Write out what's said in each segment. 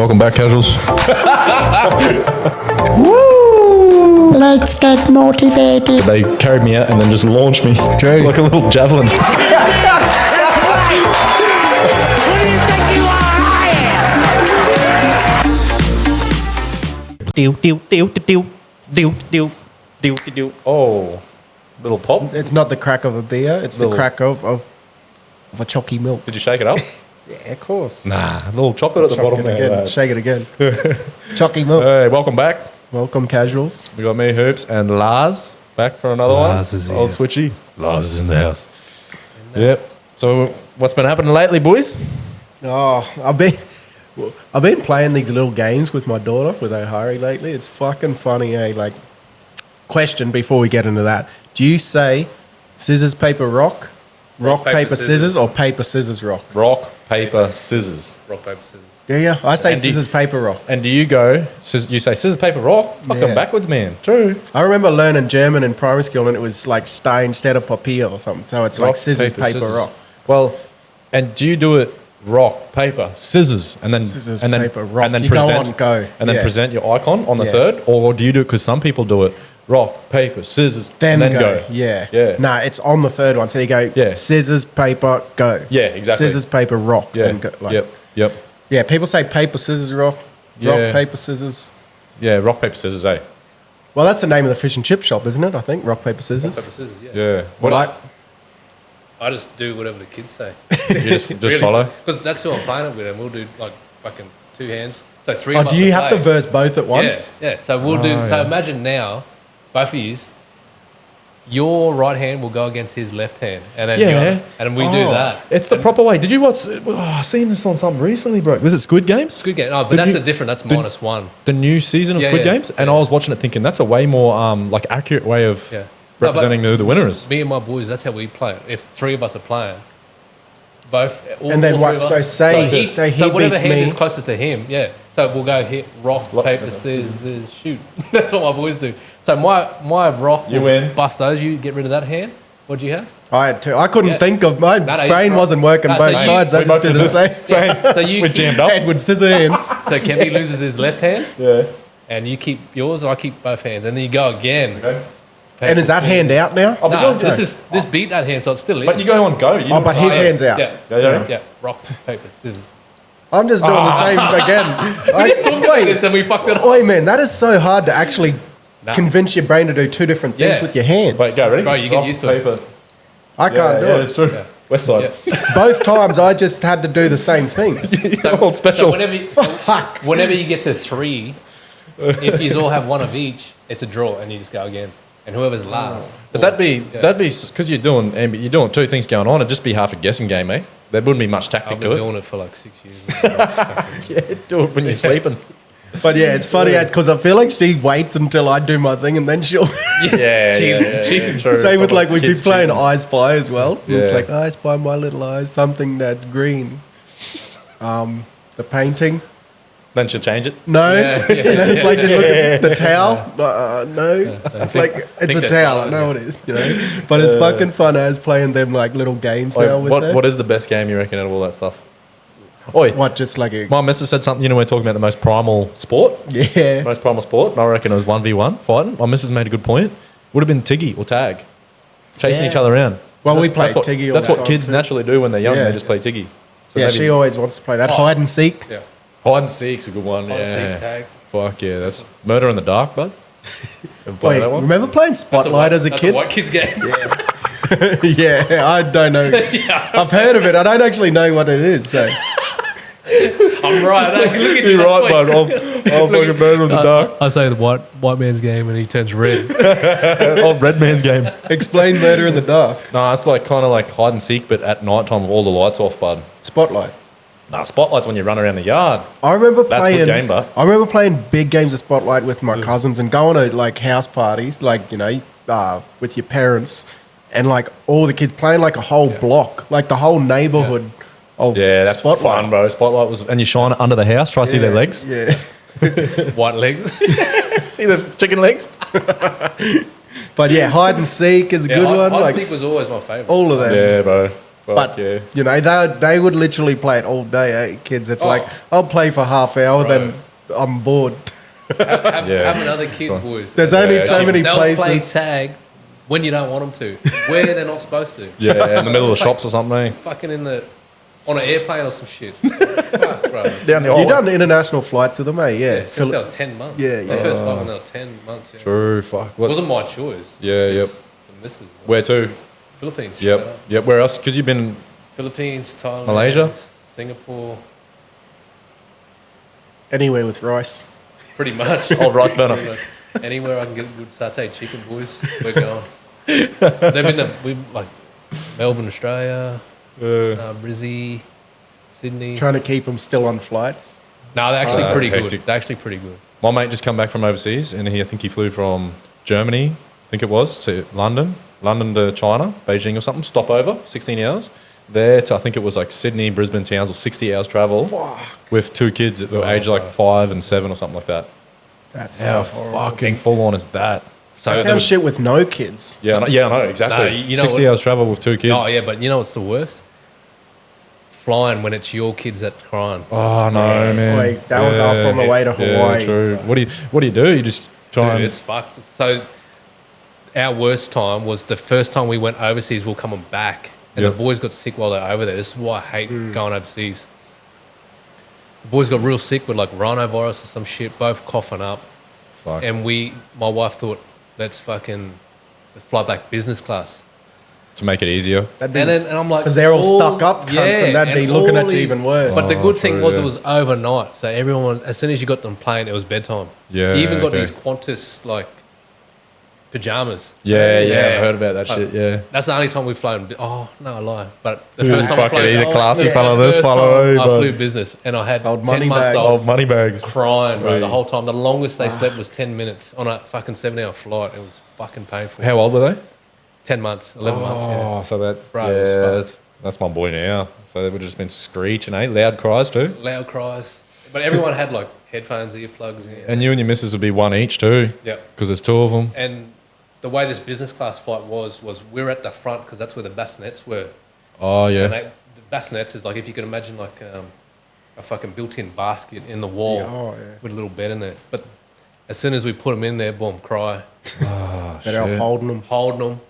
Welcome back, casuals. Woo! Let's get motivated. They carried me out and then just launched me True. like a little javelin. Who do you think you are? Oh, little pop. It's not the crack of a beer. It's the Little- crack of a chalky milk. Did you shake it up? Yeah, of course. Nah, a little chocolate at the Chuck bottom it there. again. lad. Shake it again. Chalky milk. Hey, welcome back. Welcome, casuals. We got me, Hoops, and Lars back for another Lars one. is Old here. Switchy. Lars is in the house. Yep. So, what's been happening lately, boys? Oh, I've been playing these little games with my daughter with O'Hari lately. It's fucking funny, eh? Like, question before we get into that: do you say scissors, paper, rock, rock, paper, scissors, or paper, scissors, rock? Rock, paper, scissors. Rock, paper, scissors. Yeah, I say And do you- scissors, paper, rock. And do you go, you say scissors, paper, rock? Fucking Yeah. backwards, man. True. I remember learning German in primary school, and it was like Stein, Stetter, Papier or something. So it's like Rock, scissors, paper, scissors. rock. Well, and do you do it rock, paper, scissors, and then Scissors, and then, paper, rock. and then You go present on, go. and then Yeah. present your icon on the Yeah. third, or do you do it because some people do it rock, paper, scissors, Then, and then go. Yeah. Yeah. Nah, it's on the third one. So you go Yeah. scissors, paper, go. Yeah, exactly. Scissors, paper, rock. Yeah. And go, like, Yep. Yeah, people say paper, scissors, rock. Yeah. Rock, paper, scissors. Yeah. Rock, paper, scissors. Eh. Well, that's the name of the fish and chip shop, isn't it? I think rock, paper, scissors. Paper, scissors, yeah. Yeah. What? Well, I just do whatever the kids say. You just follow. Because that's who I'm playing it with, and we'll do like fucking two hands. So three oh, of us do you will have to play. verse both at once? Yeah. So we'll do. So yeah. imagine now, both of yous, your right hand will go against his left hand, and then Yeah. and we do Oh, that. It's the proper way. Did you watch? Oh, I seen this on something recently, bro. Was it Squid Games? It's good game. No, but The that's new- a different. That's the- -1. The new season of Yeah, Squid yeah, Games, and yeah. I was watching it thinking that's a way more like accurate way of Yeah. No, but- representing who the winner is. Me and my boys, that's how we play it. If three of us are playing, both. And then all what- three of so us- say- say he so whatever beats hand me. is closest to him, yeah. So we'll go hit rock, paper, scissors, shoot. That's what my boys do. So my rock, You will win. Bust those. You get rid of that hand. What do you have? I had to. I couldn't Yeah. think of my No, no, brain you- wasn't working No, so both you- sides. I We just both did did the this. same. So you We jammed up. Edward Scissorhands. So Kevin loses his left hand, Yeah. and you keep yours. I keep both hands, and then you go again. Okay. Paper, And is that hand scissors. out now? Oh, but No, you're- this beat that hand, so it's still in. But you go on go. You Oh, but his yeah, hand's out. Yeah, Yeah. yeah. Rock, paper, scissors. I'm just doing the same again. We just talked about this and we fucked it up. Oi, man, that is so hard to actually Nah. convince your brain to do two different things Yeah. with your hands. Wait, go ready? Bro, you get used to it. paper. I can't do yeah, it. it's true. Yeah. West side. Yeah. Both times I just had to do the same thing. All special. So whenever you get to 3, if you all have one of each, it's a draw, and you just go again. And whoever's last. But that'd be because you're doing two things going on. It'd just be half a guessing game, eh? There wouldn't be much tactic I've to been it. doing it for like 6 years. Yeah, do it when you're sleeping. But yeah, it's funny because I feel like she waits until I do my thing and then she'll. Cheating. true. Same with like we've been Kids playing cheating. I Spy as well. It's Yeah. like I spy my little eyes, something that's green. The painting. Then she'll change it. No. Yeah, yeah, And then it's like she look at the towel. No. I It's think- like I it's think a that's towel. I fine, know it is. You know. But it's fucking fun as playing them like little games now with her. What is the best game you reckon out of all that stuff? Oi, What, just like a my missus said something. You know, we're talking about the most primal sport. yeah. Most primal sport. And I reckon it was 1v1 fighting. My missus made a good point. Would have been Tiggy or tag, chasing Yeah. each other around. Well, we That's played what- Tiggy all That's the what time kids too. naturally do when they're young. Yeah. They just play Tiggy. So Yeah, maybe she always wants to play that Oh. hide and seek. Yeah. hide and seek's a good one. Hide and Yeah. seek, tag. Fuck yeah, that's Murder in the Dark, bud. Ever played Wait, that one? remember playing That's Spotlight as a that's kid? white kid's game. Yeah, I don't know. I've heard of it. I don't actually know what it is. So I'm right. Look at you. You're that's right, why- bud. I'll fucking Murder in the Dark. I say the white man's game and he turns red. Old Red Man's game. explain Murder in the Dark. No, it's like kind of like hide and seek, but at night time with all the lights off, bud. Spotlight. Nah, Spotlight's when you run around the yard. I remember That's playing. good game, bud. I remember playing big games of Spotlight with my cousins and going to like house parties, like with your parents, and like all the kids playing like a whole block, like the whole neighborhood. Of Yeah, that's Spotlight. fun, bro. Spotlight was, and you shine it under the house. Try to see their legs. Yeah, White legs. See the chicken legs. but yeah, hide and seek is a good one. Hide Like and seek was always my favourite. all of them. Yeah, bro. But yeah. you know, they would literally play it all day, eh? Kids, it's Oh. like I'll play for half hour, Bro. then I'm bored. Have Yeah. another kid, boys. There's only so many They'll play places. tag when you don't want them to, where they're not supposed to. Yeah, in the middle of the shops or something. Fucking on an airplane or some shit. Fuck, bro. Down the You hallway. done international flights with them, eh? Yeah. Yeah, since they were 10 months. Yeah, My yeah. first flight when they were 10 months. Yeah. True, fuck. It What? wasn't my choice. Yeah, It yep. was the missus. Where to? Philippines. Yep, straight up. yep. Where else? Because you've been Philippines, Thailand, Malaysia? Singapore. Anywhere with rice. Pretty much. Old rice burner. Anywhere I can get good satay chicken, boys, we're going. They've been we like Melbourne, Australia, Brizzy, Sydney. Trying to keep them still on flights. No, they're actually that's pretty good. hectic. They're actually pretty good. My mate just come back from overseas, and I think he flew from Germany, I think it was, to London to China, Beijing or something. Stopover, 16 hours. There to I think it was like Sydney, Brisbane, Townsville, 60 hours travel with two kids that were aged like 5 and 7 or something like that. That How sounds horrible. fucking full on is that? So That there sounds was- shit with no kids. Yeah, I know exactly. No, you know 60 what- hours travel with two kids. Oh yeah, but you know what's the worst? Flying when it's your kids that crying. Oh no, man. Wait, that was us on the way to Hawaii. Yeah, true. What do you do? You just try Dude, and it's fucked. So our worst time was the first time we went overseas. We were coming back, and Yep. the boys got sick while they're over there. This is why I hate going overseas. The boys got real sick with like rhinovirus or some shit, both coughing up. fuck. And my wife thought, let's fly back business class. to make it easier. That'd be, And I'm like, 'cause they're all stuck up cunts and they'd be looking all at you even worse. But the Oh, good thing true, was yeah. it was overnight, so everyone, as soon as you got them playing, it was bedtime. Yeah, you even got okay. these Qantas like pajamas. Yeah, Yeah. I've heard about that shit. Yeah. That's the only time we've flown. Oh no, I lie. But the first time I Fuck flew, it, either classy the fellow this, first fellow time that, I but- flew business, and I had Old 10 money months bags. old. Old money bags. Crying, bro, Right. the whole time. The longest they slept was 10 minutes on a fucking 7-hour flight. It was fucking painful. How old were they? 10 months, 11 months, yeah. Oh, so that's Bro, it was fucked. that's my boy now. So they would have just been screeching, eh? Loud cries too. Loud cries. But everyone had like headphones, earplugs. Yeah. And you and your missus would be one each too. Yeah. Because there's two of them. And the way this business class flight was we're at the front because that's where the bassinets were. Oh yeah. And the bassinets is like, if you can imagine like a fucking built-in basket in the wall Yeah, oh, yeah. with a little bed in it. But as soon as we put them in there, boom, cry. Better off shit. holding them. Holding them,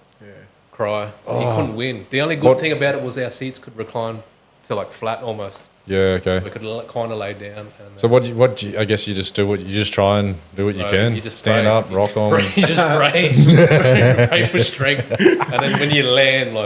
cry. So you couldn't win. The only good What- thing about it was our seats could recline to like flat almost. Yeah. Okay. We could kind of lay down. And, So what do you, I guess you just do what you just try and do what you Bro, can. you just stand pray. up, rock on. Pray, you just pray, pray for strength, and then when you land,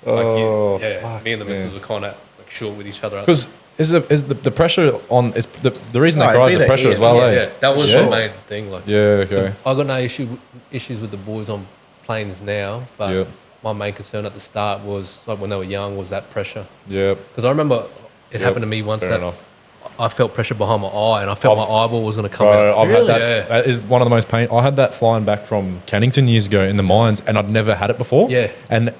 Oh, me and the missus were kind of like short with each other. Because is the pressure on is the reason Oh, they it'd cry be is the the pressure ears, as well, yeah, eh? yeah, that was Yeah. the main thing. Like, Yeah. Okay. I got no issues with the boys on planes now, but Yeah. my main concern at the start was like when they were young was that pressure. Yeah. Because I remember it happened to me once Fair that enough. I felt pressure behind my eye, and I felt I've- my eyeball was going to come Bro, out. I've had that. Yeah. That is one of the most pain. I had that flying back from Cannington years ago in the mines, and I'd never had it before. Yeah. And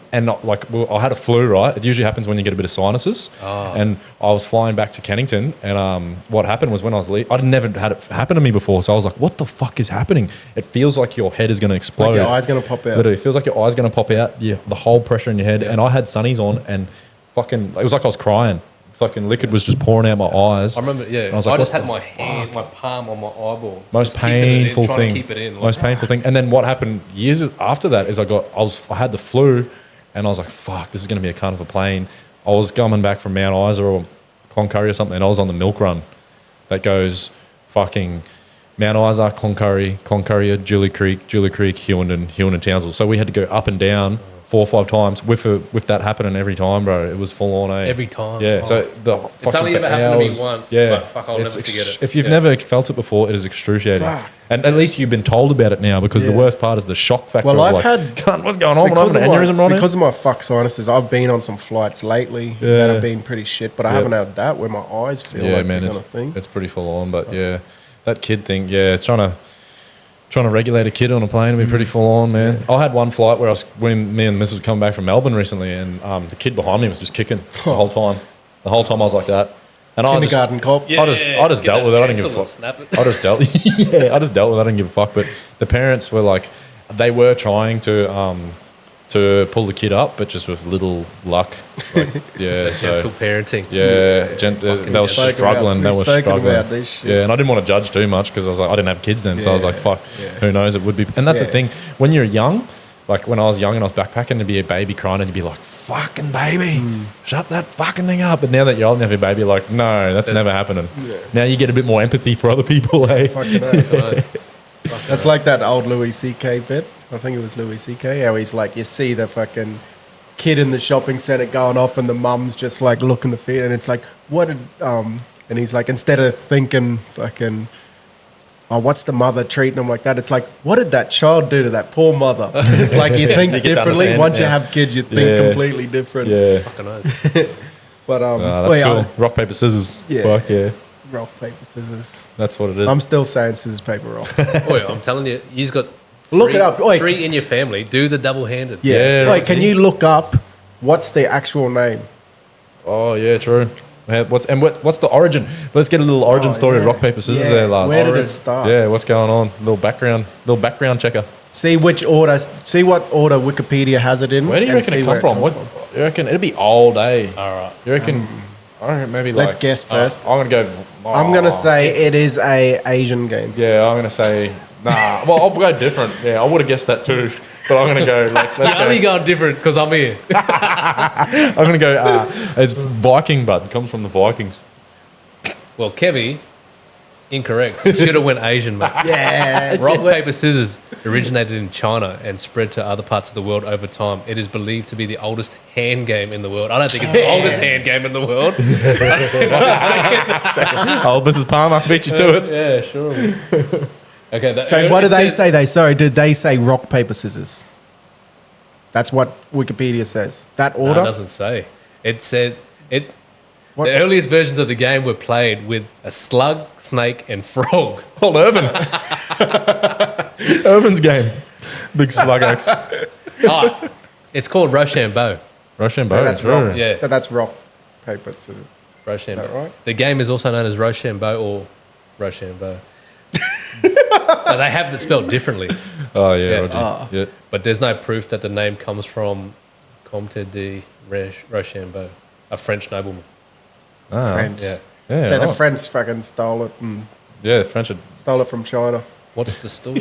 like I had a flu, right? It usually happens when you get a bit of sinuses. Oh. And I was flying back to Cannington, and what happened was when I was leaving, I'd never had it happen to me before. So I was like, "What the fuck is happening?" It feels like your head is going to explode. Like your eye's going to pop out. Literally, it feels like your eye's going to pop out. Yeah, the whole pressure in your head. And I had sunnies on, and fucking, it was like I was crying. Fucking liquid was just pouring out my eyes. I remember, yeah. And I was I like, just "What had the my hand, my palm on my eyeball. most just keeping it in, painful trying thing. to keep it in. Like, Most painful thing. And then what happened years after that is I had the flu, and I was like, "Fuck, this is going to be a cunt of a plane." I was coming back from Mount Isa or Cloncurry or something, and I was on the milk run that goes fucking Mount Isa, Cloncurry, Julie Creek, Hewenden, Townsville. So we had to go up and down 4 or 5 times with that happening every time, bro. It was full on, eh? Every time? Yeah. Oh. So the It's fucking only ever for happened to me hours- once, Yeah. but fuck, I'll It's never forget it. If you've Yeah. never felt it before, it is excruciating. And at least you've been told about it now, because the Yeah. worst part is the shock factor. Well, of I've like, had- "Cunt, what's going on? I'm having an aneurysm right now." because of my fuck sinuses, I've been on some flights lately Yeah. that have been pretty shit, but I Yep. haven't had that where my eyes feel Yeah, like man, the it's, kind of thing. it's pretty full on. But yeah, that kid thing, yeah, trying to regulate a kid on a plane would be pretty full on, man. I had one flight where when me and the missus come back from Melbourne recently, and the kid behind me was just kicking the whole time. The whole time I was like that, and Kindergarten cop. Yeah, I just get dealt that with it. I didn't give a pencil fuck. and snap it. I just dealt. I just dealt with it. I didn't give a fuck. But the parents were like, they were trying to to pull the kid up, but just with little luck. Like, yeah, so Gentle parenting. yeah, they were spoken struggling. They about- were we've spoken struggling. about this shit. Yeah, and I didn't want to judge too much because I was like, I didn't have kids then, so I was Yeah, like, fuck, yeah. who knows? It would be. And that's the Yeah. thing. When you're young, like when I was young and I was backpacking, there'd be a baby crying, and you'd be like, fucking baby, shut that fucking thing up. But now that you're old and have a baby, you're like, no, that's never happening. Now you get a bit more empathy for other people, eh? Fucking oath. That's like that old Louis C.K. bit. I think it was Louis C.K. How he's like, you see the fucking kid in the shopping centre going off, and the mum's just like looking to feed, and it's like, what did and he's like, instead of thinking fucking, oh, what's the mother treating him like that? It's like, what did that child do to that poor mother? It's like you think You get to differently. understand, Once you yeah. have kids, you think Yeah. completely different. Yeah. Fucking oath. But That's well, yeah, cool. Rock, paper, scissors. Yeah. Fuck yeah. rock, paper, scissors. That's what it is. I'm still saying scissors, paper, rock. Oi, I'm telling you, you've got Look it up. Oi. 3 in your family. Do the double-handed. Yeah. Yeah, Wait, right, can yeah. you look up what's the actual name? Oh yeah, true. What's the origin? Let's get a little origin Oh, story of yeah. rock paper scissors Yeah. there, Lars. Where did it start? Yeah, what's going on? Little background checker. See which order. See what order Wikipedia has it in. Where do you and reckon see it where come from? What you reckon? It'd be all day. All right. You reckon? I reckon maybe Let's like. guess first. I'm gonna go. I'm gonna say it's- it is a Asian game. Yeah, I'm gonna say nah. Well, I'll go different. Yeah, I would have guessed that too. But I'm gonna go like. Let's You're only go. going different because I'm here. I'm gonna go. It's Viking, bud. It comes from the Vikings. Well, Kevy, incorrect. Should have went Asian, mate. Yeah. Rock, paper, scissors originated in China and spread to other parts of the world over time. It is believed to be the oldest hand game in the world. I don't think it's the oldest hand game in the world. Oh, Mrs. Palmer beat you to it. Yeah, sure. Okay. So what did they say? Did they say rock, paper, scissors? That's what Wikipedia says. That No, order. it doesn't say. It says it. What? The earliest versions of the game were played with a slug, snake, and frog. Oh, Irvin. Irvin's game. Big slug axe. Ah, it's called Rochambeau. Rochambeau. So that's true. rock. Yeah. So that's rock, paper, scissors. Rochambeau. Is that right? The game is also known as Rochambeau or Rochambeau. No, they have it spelled differently, Oh, yeah. Yeah. Roger. Yeah. but there's no proof that the name comes from Comte de Rochambeau, a French nobleman. Ah, French. Yeah. Yeah, So the right. French fucking stole it and Yeah, French are stole it from China. What's the story?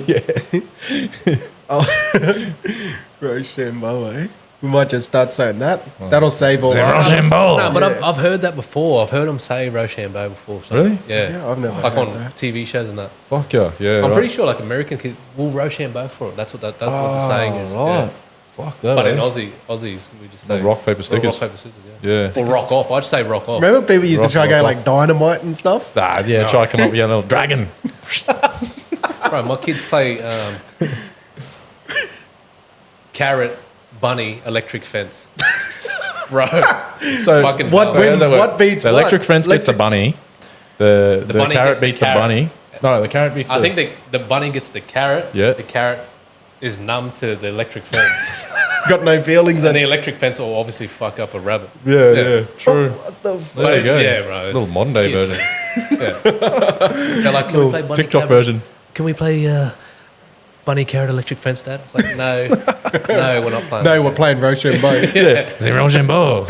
Rochambeau, eh? We might just start saying that. That'll save all our Rochambeau. No, but Yeah. I've heard that before. I've heard them say Rochambeau before. So, Really? Yeah. Yeah, I've never Like heard on that. TV shows and that. Fuck yeah. Yeah. I'm right. pretty sure like American kids will Rochambeau for it. That's what what the saying is. Oh, right. Yeah. Fuck that. But in eh? Aussies, we just say rock, paper, stickers. Rock, paper, scissors, yeah. Yeah. Or rock off. I'd say rock off. Remember people used Rock, to try to go rock like off. dynamite and stuff? Ah, yeah, try to come up with your little dragon. Bro, my kids play carrot, bunny, electric fence. Bro, So fucking what hell. wins? Yeah, the- What beats the what? electric fence gets the bunny. The bunny carrot gets the beats the carrot. bunny. No, the carrot beats I the... think the bunny gets the carrot. Yeah. The carrot is numb to the electric fence. Got no feelings. And And the electric fence will obviously fuck up a rabbit. Yeah, Yeah. yeah, true. what the There you go. Yeah, bro. Little modern day Yeah. version. They're like, can we play bunny TikTok carrot? version. Can we play bunny carrot electric fence, Dad? It's like, no, no, we're not playing. No, we're playing Rochambeau. Yeah. The Rochambeau.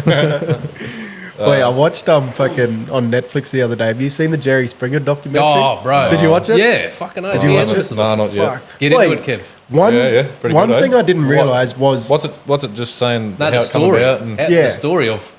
Wait, I watched fucking on Netflix the other day. Have you seen the Jerry Springer documentary? Oh, bro. Did you watch it? Yeah, fucking hell. Did you watch it? No, not yet. Fuck. Get into Wait, it, Kev. One, Yeah, yeah, pretty one good, eh? thing I didn't What- realize was What's it just saying No, how the it story. come about? And, Yeah. Yeah. The story of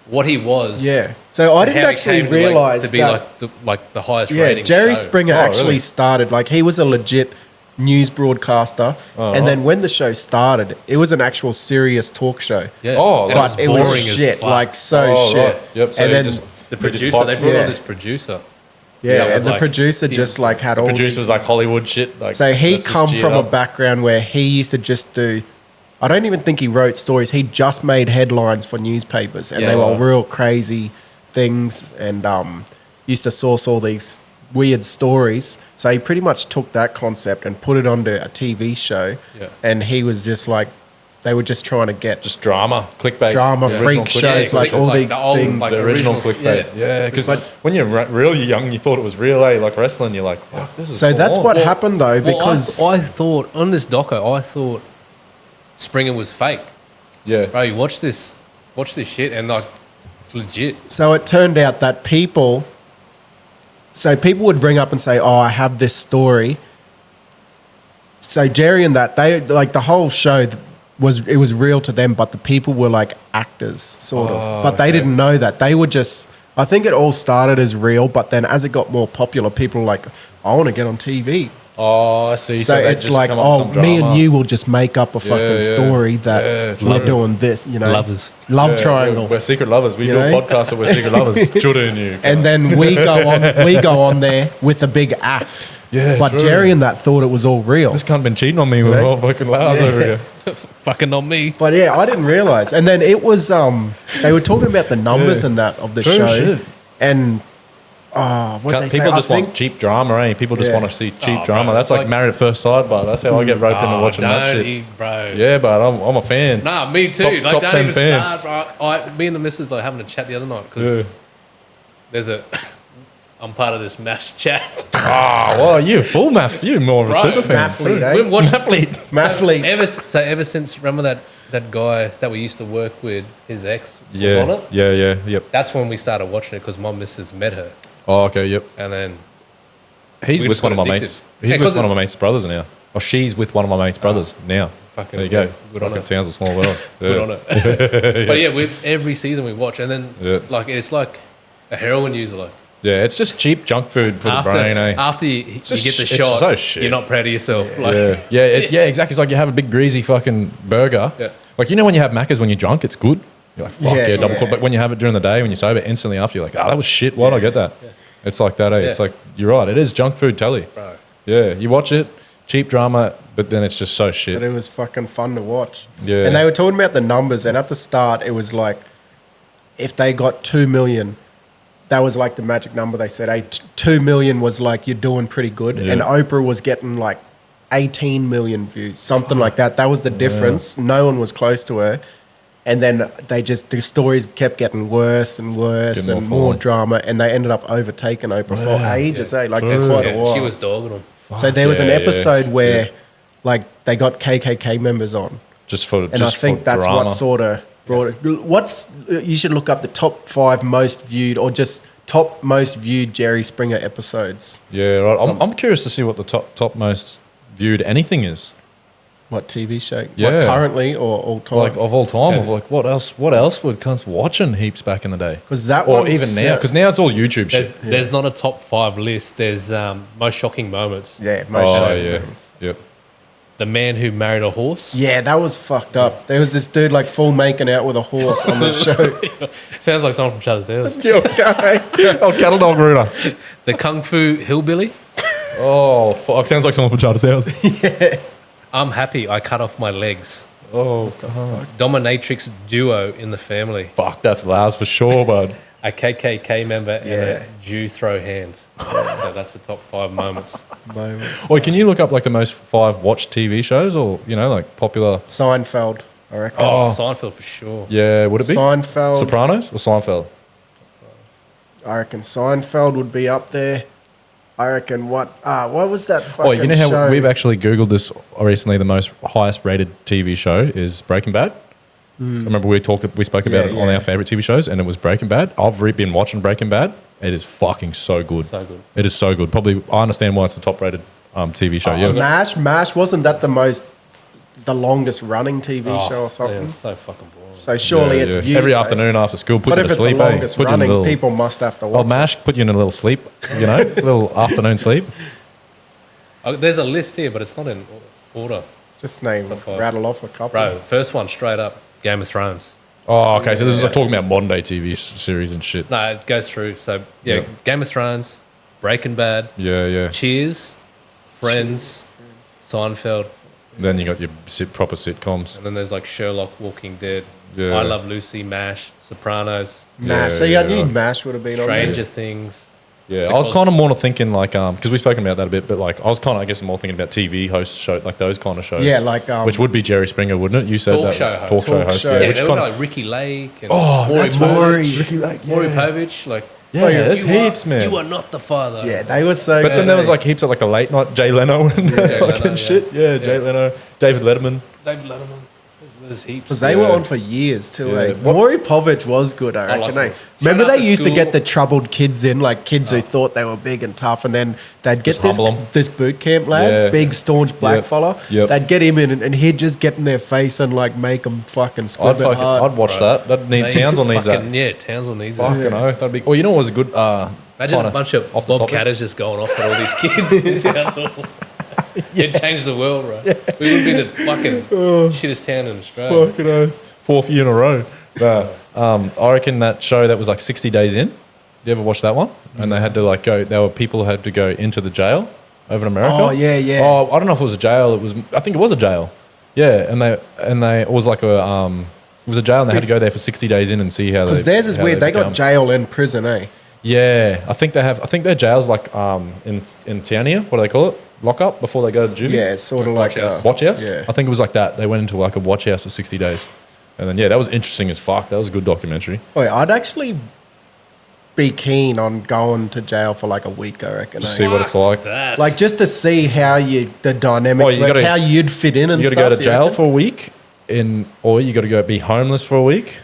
what he was. yeah. So I and didn't how he actually came to, like, realize to be that. like the highest Yeah, rating. Jerry show. Springer Oh, actually really? started like he was a legit news broadcaster, Oh, and right. then when the show started, it was an actual serious talk show. Yeah. Oh, And But it was boring as shit, fuck. like so Oh, shit. right. Yep. So and he then just, The he just producer, pop- they brought yeah. on this producer. yeah, that was and the like- producer he- just like had all producer these. was like Hollywood shit. Like, So he let's just come G it from a up. background where he used to just do. I don't even think he wrote stories. He just made headlines for newspapers, and Yeah. they were real crazy things, and used to source all these weird stories. So he pretty much took that concept and put it onto a TV show, Yeah. and he was just like, they were just trying to get Just drama, clickbait. Drama, The freak original shows, clickbait. like all these the old, things. like, The original originals, clickbait. Yeah, because when you're really young, you thought it was real, eh? Like wrestling, you're like, fuck, this is So full that's on. what happened though, because I thought on this doco, I thought Springer was fake. Yeah. Bro, you watch this shit, and like, it's legit. So it turned out that people would bring up and say, "Oh, I have this story." So Jerry and that, they like the whole show was real to them, but the people were like actors, sort of. But they didn't know that. They were just. I think it all started as real, but then as it got more popular, people were like, "I want to get on TV." Oh, I see. So they it's just like, come up with oh, some me drama. and you will just make up a fucking yeah. story that we're doing this, you know, Lovers. love Yeah, triangle. We're secret lovers. We You do a know? podcast, but we're secret lovers. Jordan and you. And then we go on there with a big act. Yeah, But true. Jerry and that thought it was all real. This cunt been cheating on me with Right? all fucking lours over here. Fucking on me. But yeah, I didn't realize. And then it was they were talking about the numbers Yeah. and that of the True show. shit. And what they say, People I just think want cheap drama, eh? People just Yeah. want to see cheap Oh, drama. bro, That's like like- Married at First Sight, but that's how I get roped into watching that don't shit. eat, bro. Yeah, but I'm a fan. Nah, me too. Top- like, top don't 10 even fan. start, bro. Me and the missus like having a chat the other night because Yeah. there's a. I'm part of this maths chat. Oh, well, you full maths. You more of a Bro, super fan. Mathlete, True. eh? We've watched Mathlete. Ever since, remember that guy that we used to work with, his ex was Yeah, on it. yeah, yep. That's when we started watching it because my missus met her, Oh, okay, yep. and then He's We with just one of got my addicted. mates. Yeah, He's 'cause with one it- of my mates' brothers now. Or she's with one of my mates' brothers now. fucking There you go. Good on Fucking it. town's a small world. Good Yeah. on it. But yeah, every season we watch, and then Yeah. like it's like a heroin user. Like Yeah, it's just cheap junk food for the brain, eh? after you just get the sh- it's shot, so shit. you're not proud of yourself. Like, Yeah, exactly. It's like you have a big greasy fucking burger. Yeah. Like, you know when you have Macca's when you're drunk, it's good. You're like, fuck Yeah, yeah, double yeah. cook. But when you have it during the day, when you're sober, instantly after, you're like, oh, that was shit. Why'd I get that? It's like that, eh? It's Yeah. like, you're right. It is junk food telly. Bro. Yeah, you watch it, cheap drama, but then it's just so But shit. it was fucking fun to watch. Yeah. And they were talking about the numbers, and at the start, it was like if they got 2 million, that was like the magic number. They said 2 million was like you're doing pretty good, Yeah. and Oprah was getting like 18 million views, something like that. That was the difference. No one was close to her. And then the stories kept getting worse and worse Getting and more more fun. drama, and they ended up overtaking Oprah for ages, like for True. quite Yeah, a while. she was dogging them. So there was an Yeah, episode yeah, where, yeah. like, they got KKK members on, Just for and just I think for that's drama. what sort of brought it. What's you should look up the top 5 most viewed, or just top most viewed Jerry Springer episodes. Yeah, right. I'm curious to see what the top most viewed anything is. What TV show? Yeah. What, currently or all time? Like of all time, Yeah. of like what else would cunts watching heaps back in the day? 'Cause that or one's even now, set- because now it's all YouTube shit. There's not a top 5 list. There's most shocking moments. yeah, most Oh shows. yeah, yep. The man who married a horse. Yeah, that was fucked up. There was this dude like full making out with a horse on the show. Sounds like someone from Chudder's Tales. Oh, cattle dog rooter. The Kung Fu Hillbilly. Oh, fuck. Sounds like someone from Charter's House. I'm happy I cut off my legs. Oh, God. Dominatrix duo in the family. Fuck, that's Lars for sure, bud. A KKK member and Yeah. a Jew throw hands. So that's the top 5 moments. Moment. Wait, can you look up like the most 5 watched TV shows or, you know, like popular? Seinfeld, I reckon. Oh, Seinfeld for sure. Yeah, would it be? Seinfeld. Sopranos or Seinfeld? I reckon Seinfeld would be up there. I reckon what was that fucking Oh, you know how show? we've actually Googled this recently? The most highest rated TV show is Breaking Bad. I remember we spoke about Yeah, it on yeah. our favorite TV shows, and it was Breaking Bad. I've been watching Breaking Bad. It is fucking so good. So good. It is so good. Probably I understand why it's the top rated TV show. Yeah, MASH wasn't that the longest running TV show or something? Yeah, it's so fucking boring. So surely Yeah, it's yeah. viewed every right? afternoon after school. Put But you if to it's sleep. the eh? longest Put you in a running, little, people must have to Oh, watch. MASH, put you in a little sleep. You know, little afternoon sleep. There's a list here, but it's not in order. Just name, Top 5. rattle off a couple. Bro, first one straight up Game of Thrones. Oh, okay. So this is talking about modern day TV series and shit. No, it goes through. So, yeah, Yeah. Game of Thrones, Breaking Bad, Yeah, yeah. Cheers, Friends, Seinfeld, Then you got your proper sitcoms. and then there's like Sherlock, Walking Dead, Yeah. I Love Lucy, MASH, Sopranos, MASH. Yeah, So yeah, I knew yeah. MASH would have been on Stranger Things. Yeah, I was kind of more thinking like because we've spoken about that a bit, but like I was kind of I guess more thinking about TV host show like those kind of shows. Yeah, like, which would be Jerry Springer, wouldn't it? You said Talk that show host. talk show Talk host. show. Yeah, Yeah, which there is was kind of, like Ricky Lake and Oh, Maury that's Povich. Ricky Lake, Maury yeah. Povich, like, Yeah, there's you are- heaps, man. You are not the father. Yeah, they were so But good. then there was like heaps of like a late night Jay Leno and Jay fucking Leno, shit. Yeah, Jay Yeah. Leno, David Letterman. David Letterman. There's heaps. Because they were on for years too. Yeah. Eh? Maury Povich was good, I like reckon. Eh? him. Remember Shout out they to used to school. get the troubled kids in, like kids who thought they were big and tough, and then they'd get Just humble 'em. this boot camp lad, Yeah. big staunch black Yep. fella. Yep. They'd get him in, and he'd just get in their face and like make them fucking squib it hard. I'd watch that. Townsville needs that. Yeah, Townsville needs Fucking that. oath. That'd be. Well, you know what was a good. Imagine kinda a bunch of off the Bob topic. Catters just going off at all these kids in Townsville. It changed the world, right? We would have been the fucking shittest town in Australia. Fucking oath. 4th year in a row. I reckon that show that was like 60 days in. You ever watch that one? And they had to like go. There were people who had to go into the jail over in America. Oh, yeah, yeah. Oh, I don't know if it was a jail. It was. I think it was a jail. Yeah, and they it was like a It was a jail, and they had to go there for 60 days in and see how. Because theirs is weird. They got jail and prison, eh? Yeah, I think they have. I think their jails like in Townia. What do they call it? Lock up before they go to juvie. Yeah, it's sort of like Watch house. Watch house? Yeah. I think it was like that. They went into like a watch house for 60 days. And then, yeah, that was interesting as fuck. That was a good documentary. Oh, yeah, I'd actually be keen on going to jail for like a week, I reckon. Just eh? see what it's like. That's Like just to see how the dynamics Oh, you work, gotta- how you'd fit in and You got to stuff. go to you jail reckon? for a week, or you got to go be homeless for a week,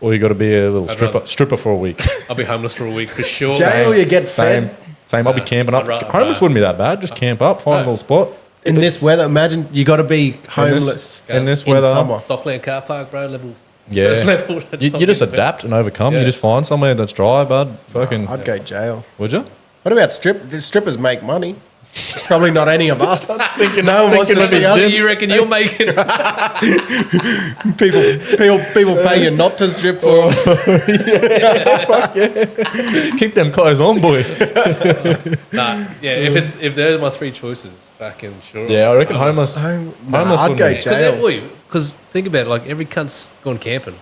or you got to be a little rather- stripper for a week. I'll be homeless for a week for sure. Jail, you get Same. fed. Same. I'll be camping up. I'd ra- Homeless wouldn't be that bad. Just camp up, find a No. little spot. In this weather, imagine you got to be homeless. In this in weather, summer. Stockland car park, bro. Level. yeah. First level. That's You not just even bad. adapt and overcome. Yeah. You just find somewhere that's dry, bud. Fucking. I'd go jail. Would you? What about strippers make money? Probably not any of us. No one wants to thinking see of What us. do you reckon you're making? People paying not to strip for them. Keep them clothes on, boy. Nah, yeah. If they're my three choices, fucking sure. Yeah, I reckon homeless. Homeless I'd wouldn't go be- jail. Because think about it, like every cunt's gone camping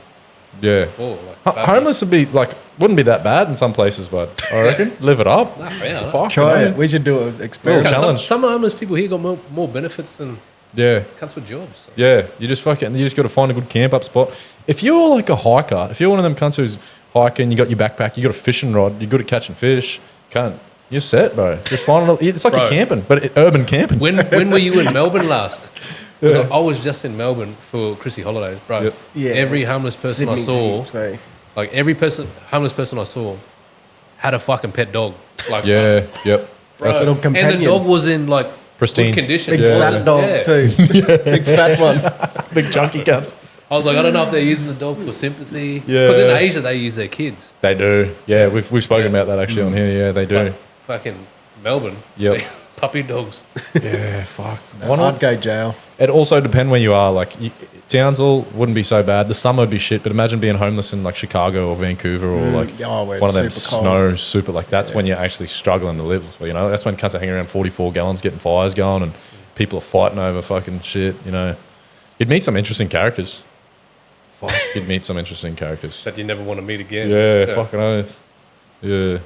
Yeah. before. Like, Homeless would be like wouldn't be that bad in some places, bud. I reckon. Live it up. Nah, yeah, Fuck, Try man. it. We should do an Little experiment. challenge. Some homeless people here got more benefits than Yeah. cunts with jobs. So. Yeah. You just got to find a good camp up spot. If you're like a hiker, if you're one of them cunts who's hiking, you got your backpack, you got a fishing rod, you're good at catching fish, cunt, you're set, bro. Just find it. It's like Bro. a camping, but urban camping. When were you in Melbourne last? 'Cause I was just in Melbourne for Chrissy holidays, bro. Yep. Yeah. Every homeless person I saw, like every homeless person I saw, had a fucking pet dog. Like Yeah. Yep. bro. That's Little it. And the companion. dog was in like Pristine. good condition. Big It fat wasn't- dog yeah. too. Big fat one. Big chunky cunt. I was like, I don't know if they're using the dog for sympathy. Yeah. Because in Asia they use their kids. They do. Yeah, we've spoken about that actually on here. Yeah, they do. Like fucking Melbourne. Yep. Puppy dogs. Yeah, fuck. Why not? I'd go jail. It also depends where you are. Like Townsville wouldn't be so bad. The summer would be shit, but imagine being homeless in like Chicago or Vancouver or like Oh, where one of it's them super snow cold. super. Like that's when you're actually struggling to live. You know, that's when cunts are hanging around 44 gallons, getting fires going, and people are fighting over fucking shit. You know, you'd meet some interesting characters. Fuck, you'd meet some interesting characters. That you never want to meet again. Yeah, fucking oath. Yeah.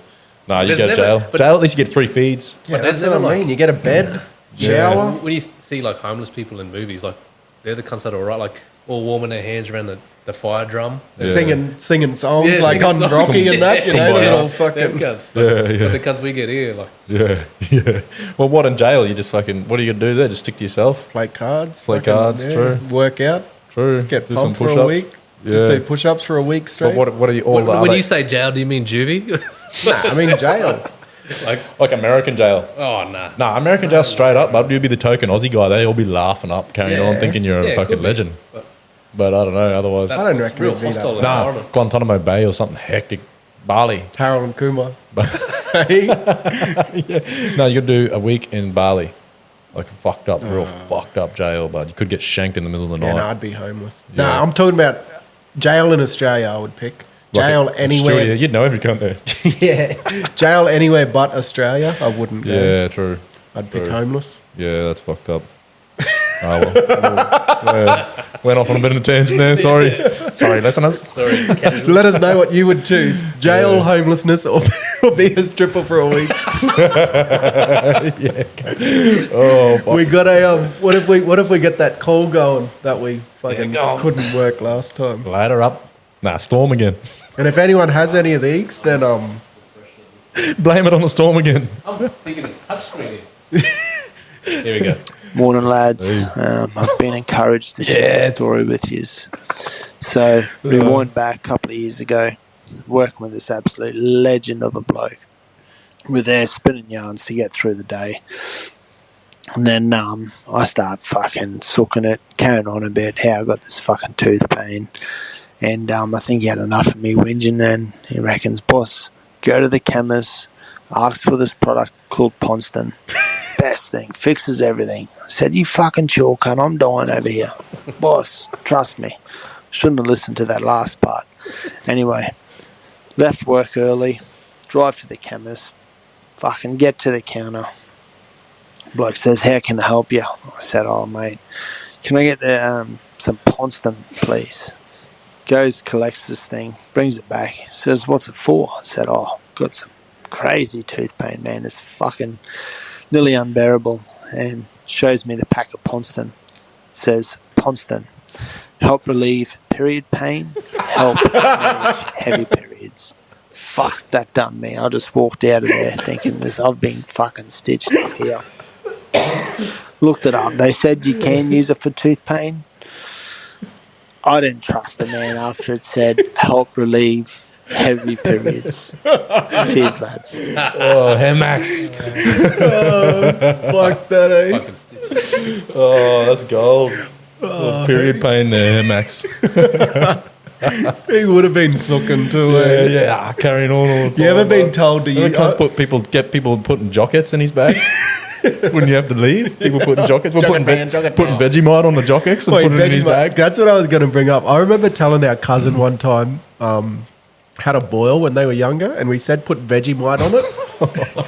Nah, you There's go to never- jail. but- Jail, at least you get 3 feeds. Yeah, there's that's what I never, like- mean. You get a bed, shower. When you see like homeless people in movies, like they're the cunts that are alright, like all warming their hands around the fire drum. Singing songs Yeah, like singing on songs. Rocky and that, you know, the Kumbaya. little Them fucking. cunts. Yeah. But the cunts we get here, like Yeah, yeah. Well, what in jail? You just fucking. What are you gonna do there? Just stick to yourself. Play cards. Play fucking, cards, true. Work out. True. Get do some pumped for a push-ups. week. Just Yeah. do push-ups for a week straight. But what are you all when, the when other- you say jail, do you mean juvie? Nah, I mean jail. like American jail? Oh nah. Nah, American jail straight up, bud. You'd be the token Aussie guy. They all be laughing up, carrying on, Yeah. thinking you're Yeah, a it fucking could be. legend. But- But I don't know. Otherwise, I don't It's reckon real it'd be hostile that. nah. environment. Guantanamo Bay or something hectic. Bali. Harold and Kumar. Hey? No, you could do a week in Bali, like a fucked up, real fucked up jail, bud. You could get shanked in the middle of the Yeah, night. no, I'd be homeless. Yeah. No, I'm talking about jail in Australia. I would pick Like jail Australia, anywhere. you'd know every cunt there. Yeah, jail anywhere but Australia. I wouldn't. Go. Yeah, true. I'd pick true. homeless. Yeah, that's fucked up. Oh, well. Yeah. Went off on a bit of a tangent there. Sorry. Sorry, listeners. Sorry, Let us know what you would choose: jail, homelessness, or be a stripper for a week. Oh, fuck. We got a What if we get that call going that we fucking go on. couldn't work last time? Ladder up. Nah, storm again. And if anyone has any of these, then Blame it on the storm again. I'm thinking of touchscreen here. Here we go. Morning, lads. I've been encouraged to share a story with you. So, rewind back a couple of years ago, working with this absolute legend of a bloke. We're there spinning yarns to get through the day. And then I start fucking sucking it, carrying on a bit, how I got this fucking tooth pain. And I think he had enough of me whinging, and he reckons, boss, go to the chemist, ask for this product called Ponston. Best thing, fixes everything. I said, you fucking chill, cunt, I'm dying over here. Boss, trust me. Shouldn't have listened to that last part. Anyway, left work early, drive to the chemist, fucking get to the counter. Bloke says, how can I help you? I said, oh, mate, can I get some Ponston, please? Goes, collects this thing, brings it back, says, what's it for? I said, oh, got some crazy tooth pain, man. It's fucking nearly unbearable. And shows me the pack of Ponston. It says, Ponston, help relieve period pain, help manage heavy periods. Fuck, that done me. I just walked out of there thinking this. I've been fucking stitched up here. Looked it up. They said you can use it for tooth pain. I didn't trust the man after it said help relieve heavy periods. Cheers, lads. Oh, Hemax. Fuck that, eh? Fucking stitch. Oh, that's gold. Period pain there, Hemax. He would have been sucking too, eh? Yeah, carrying on all the time. You ever been told to You can't get people putting jockets in his bag when you have to leave. People putting jockets. We're putting Vegemite on the jockets and putting it in his bag. That's what I was going to bring up. I remember telling our cousin one time had a boil when they were younger, and we said put Vegemite on it.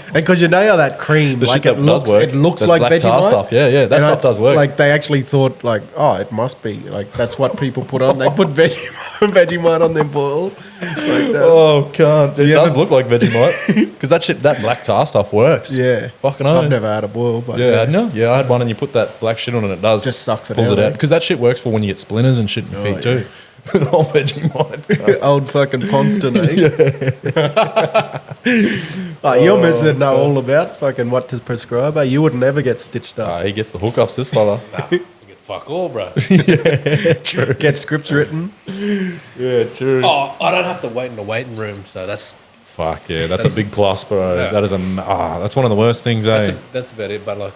And because you know how that cream, The like shit that does work. it looks That like black tar Vegemite. stuff. Yeah, that stuff does work. Like they actually thought, like, oh, it must be like that's what people put on. They put Vegemite on their boil. Like that. Oh, can't. It You does ever- look like Vegemite because that black tar stuff works. Yeah, Fucking hell. I've never had a boil, but Yeah, no, yeah, I had one, and you put that black shit on, and it does Just sucks it pulls out, it eh? out because that shit works for when you get splinters and shit in your feet too. All Vegemite. old fucking Ponston, eh? Oh, you're missing all about fucking what to prescribe. Eh? You would never get stitched up. He gets the hookups, this fella. You get fuck all, bro. True. Get scripts written. Yeah, true. Oh, I don't have to wait in the waiting room, so that's Fuck yeah, that's a big plus, bro. Yeah. That is that's one of the worst things, eh? that's about it. But like,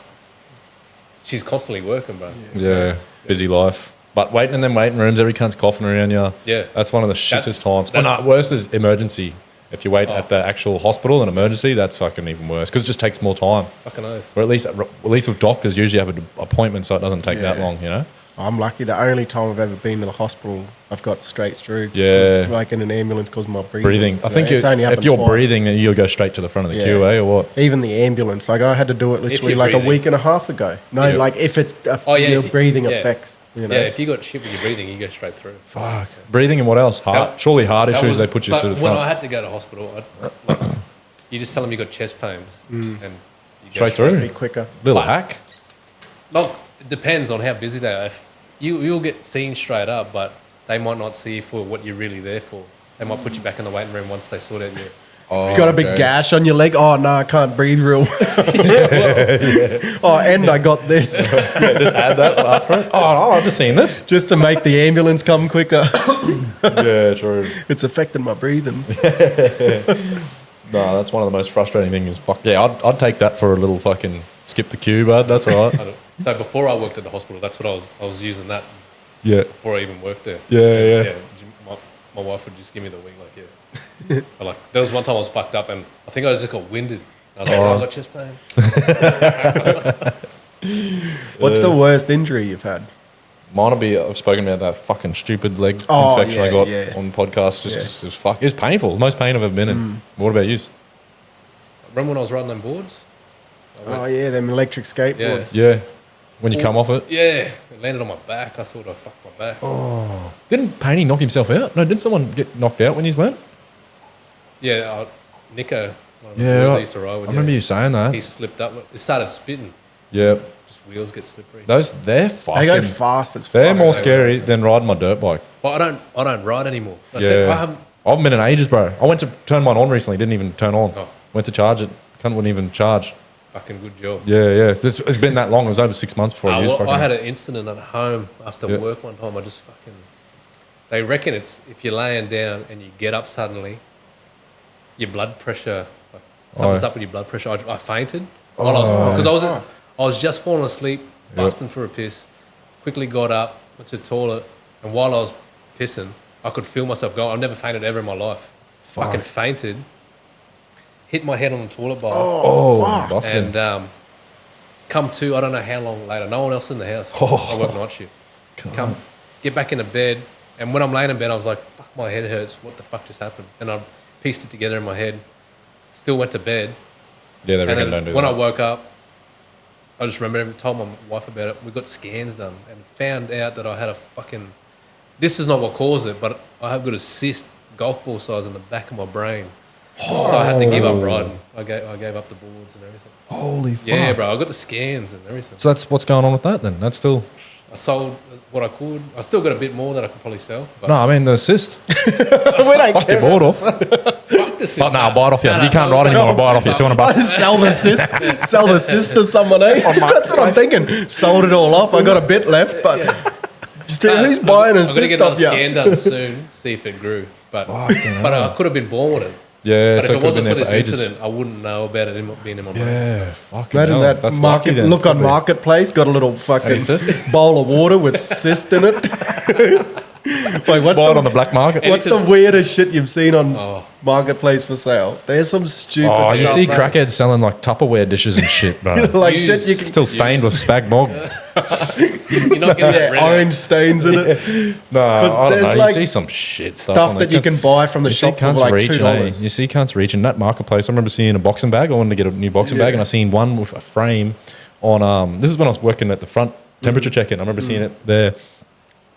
she's constantly working, bro. Yeah, busy life. But waiting in them waiting rooms, every cunt's coughing around you. Yeah. That's one of the shittest times. Oh, no, worse is emergency. If you wait at the actual hospital in emergency, that's fucking even worse because it just takes more time. Fucking oath. Or at least with doctors, usually have an appointment, so it doesn't take that long, you know? I'm lucky. The only time I've ever been to the hospital, I've got straight through. Yeah. Like in an ambulance because of my breathing. Breathing. I think it's only if happened you're twice. breathing, you'll go straight to the front of the queue, eh, or what? Even the ambulance, like I had to do it literally you're like breathing. a week and a half ago. No, Yeah. like if it's Oh, yeah, your if you- breathing yeah. effects, you know. Yeah, if you got shit with your breathing, you go straight through. Fuck. Breathing and what else? Heart. That- Surely heart That issues, was- they put you so to the when front. I had to go to hospital, you just tell them you got chest pains and you go Straight through. Be quicker. Little But- hack. Look, it depends on how busy they are. If you'll get seen straight up, but they might not see you for what you're really there for. They might put you back in the waiting room once they sort out your. Got a big gash on your leg. Oh no, I can't breathe real. Oh, and I got this Just add that after it. Oh, I've just seen this. just to make the ambulance come quicker. Yeah, true. It's affecting my breathing. No, that's one of the most frustrating things. Fuck yeah, I'd take that for a little fucking skip the queue, bud. That's all right. So before I worked at the hospital, that's what I was using that Yeah, before I even worked there. yeah. My wife would just give me the wing, like, yeah. But like, there was one time I was fucked up and I think I just got winded. I was like, oh, I got chest pain. What's the worst injury you've had? Mine will be. I've spoken about that fucking stupid leg Oh, infection I yeah, got yeah. on the podcast. Just Yeah. 'cause it was fuck. It was painful. The most pain I've ever been in. What about you? Remember when I was riding on boards? Oh yeah, them electric skateboards. Yeah, when you come off it. Yeah, it landed on my back. I thought I fucked my back. Didn't Paney knock himself out? No, didn't someone get knocked out when he's went? Yeah, Nico, one of the Yeah, boys I I used to ride with. I remember you saying that. He slipped up. It started spitting. Yeah, Just wheels get slippery. they're fucking. They go fast as fuck. They're more scary than riding my dirt bike. But I don't ride anymore. I Yeah, I've been in ages, bro. I went to turn mine on recently. Didn't even turn on. Oh. Went to charge it. Wouldn't even charge. fucking good job. Yeah. It's been that long. It was over 6 months before I used fucking. I had an incident at home after Yeah. work one time. I just fucking. They reckon it's if you're laying down and you get up suddenly, your blood pressure, like something's up with your blood pressure. I fainted while I was because I was just falling asleep, busting for a piss. Quickly got up, went to the toilet, and while I was pissing, I could feel myself go. I've never fainted ever in my life. Fucking fainted, hit my head on the toilet bowl. Oh, busted. And come to, I don't know how long later, no one else in the house. I work night shift. Come, get back into bed. And when I'm laying in bed, I was like, fuck, my head hurts. What the fuck just happened? And I pieced it together in my head. Still went to bed. Yeah, they And reckon then don't do when that. I woke up, I just remember, told my wife about it. We got scans done and found out that I had a fucking, this is not what caused it, but I have got a cyst, golf ball size in the back of my brain. So I had to give up riding. I gave up the boards and everything. Holy fuck. Yeah, bro. I got the scans and everything. So that's what's going on with that then? That's still... I sold what I could. I still got a bit more that I could probably sell. But No, I mean the assist. we don't Fuck care. your board off. fuck the cyst. But no, buy it off you. No, You can't ride anymore. Buy it off you. $200 I bucks. just sell the cyst to someone, eh? That's what I'm thinking. Sold it all off. I got a bit left, but just who's buying a I'm gonna cyst get off another you? scan done soon. See if it grew. But I could have been born with it. Yeah, But so if it it could have been wasn't there for this for ages. incident, I wouldn't know about it being in my brain. Yeah, fucking Imagine hell. that That's market lucky then, look on probably. Marketplace, got a little fucking Cyst? bowl of water with cyst in it. Wait, what's Buy it the, on the black market. what's the weirdest shit you've seen on Oh. Marketplace for sale? There's some stupid Oh, you stuff, see man. crackheads selling like Tupperware dishes and shit, bro. like Used. shit you can Still stained with spag bog. You're not getting that red. orange stains in it. No, I don't there's know. like You see some shit stuff, Stuff on that there. you can buy from the You see shop for cunts like reaching, eh? You $2. see cunts reaching that marketplace. I remember seeing a boxing bag. I wanted to get a new boxing bag, and I seen one with a frame on. This is when I was working at the front temperature check-in. I remember seeing it there,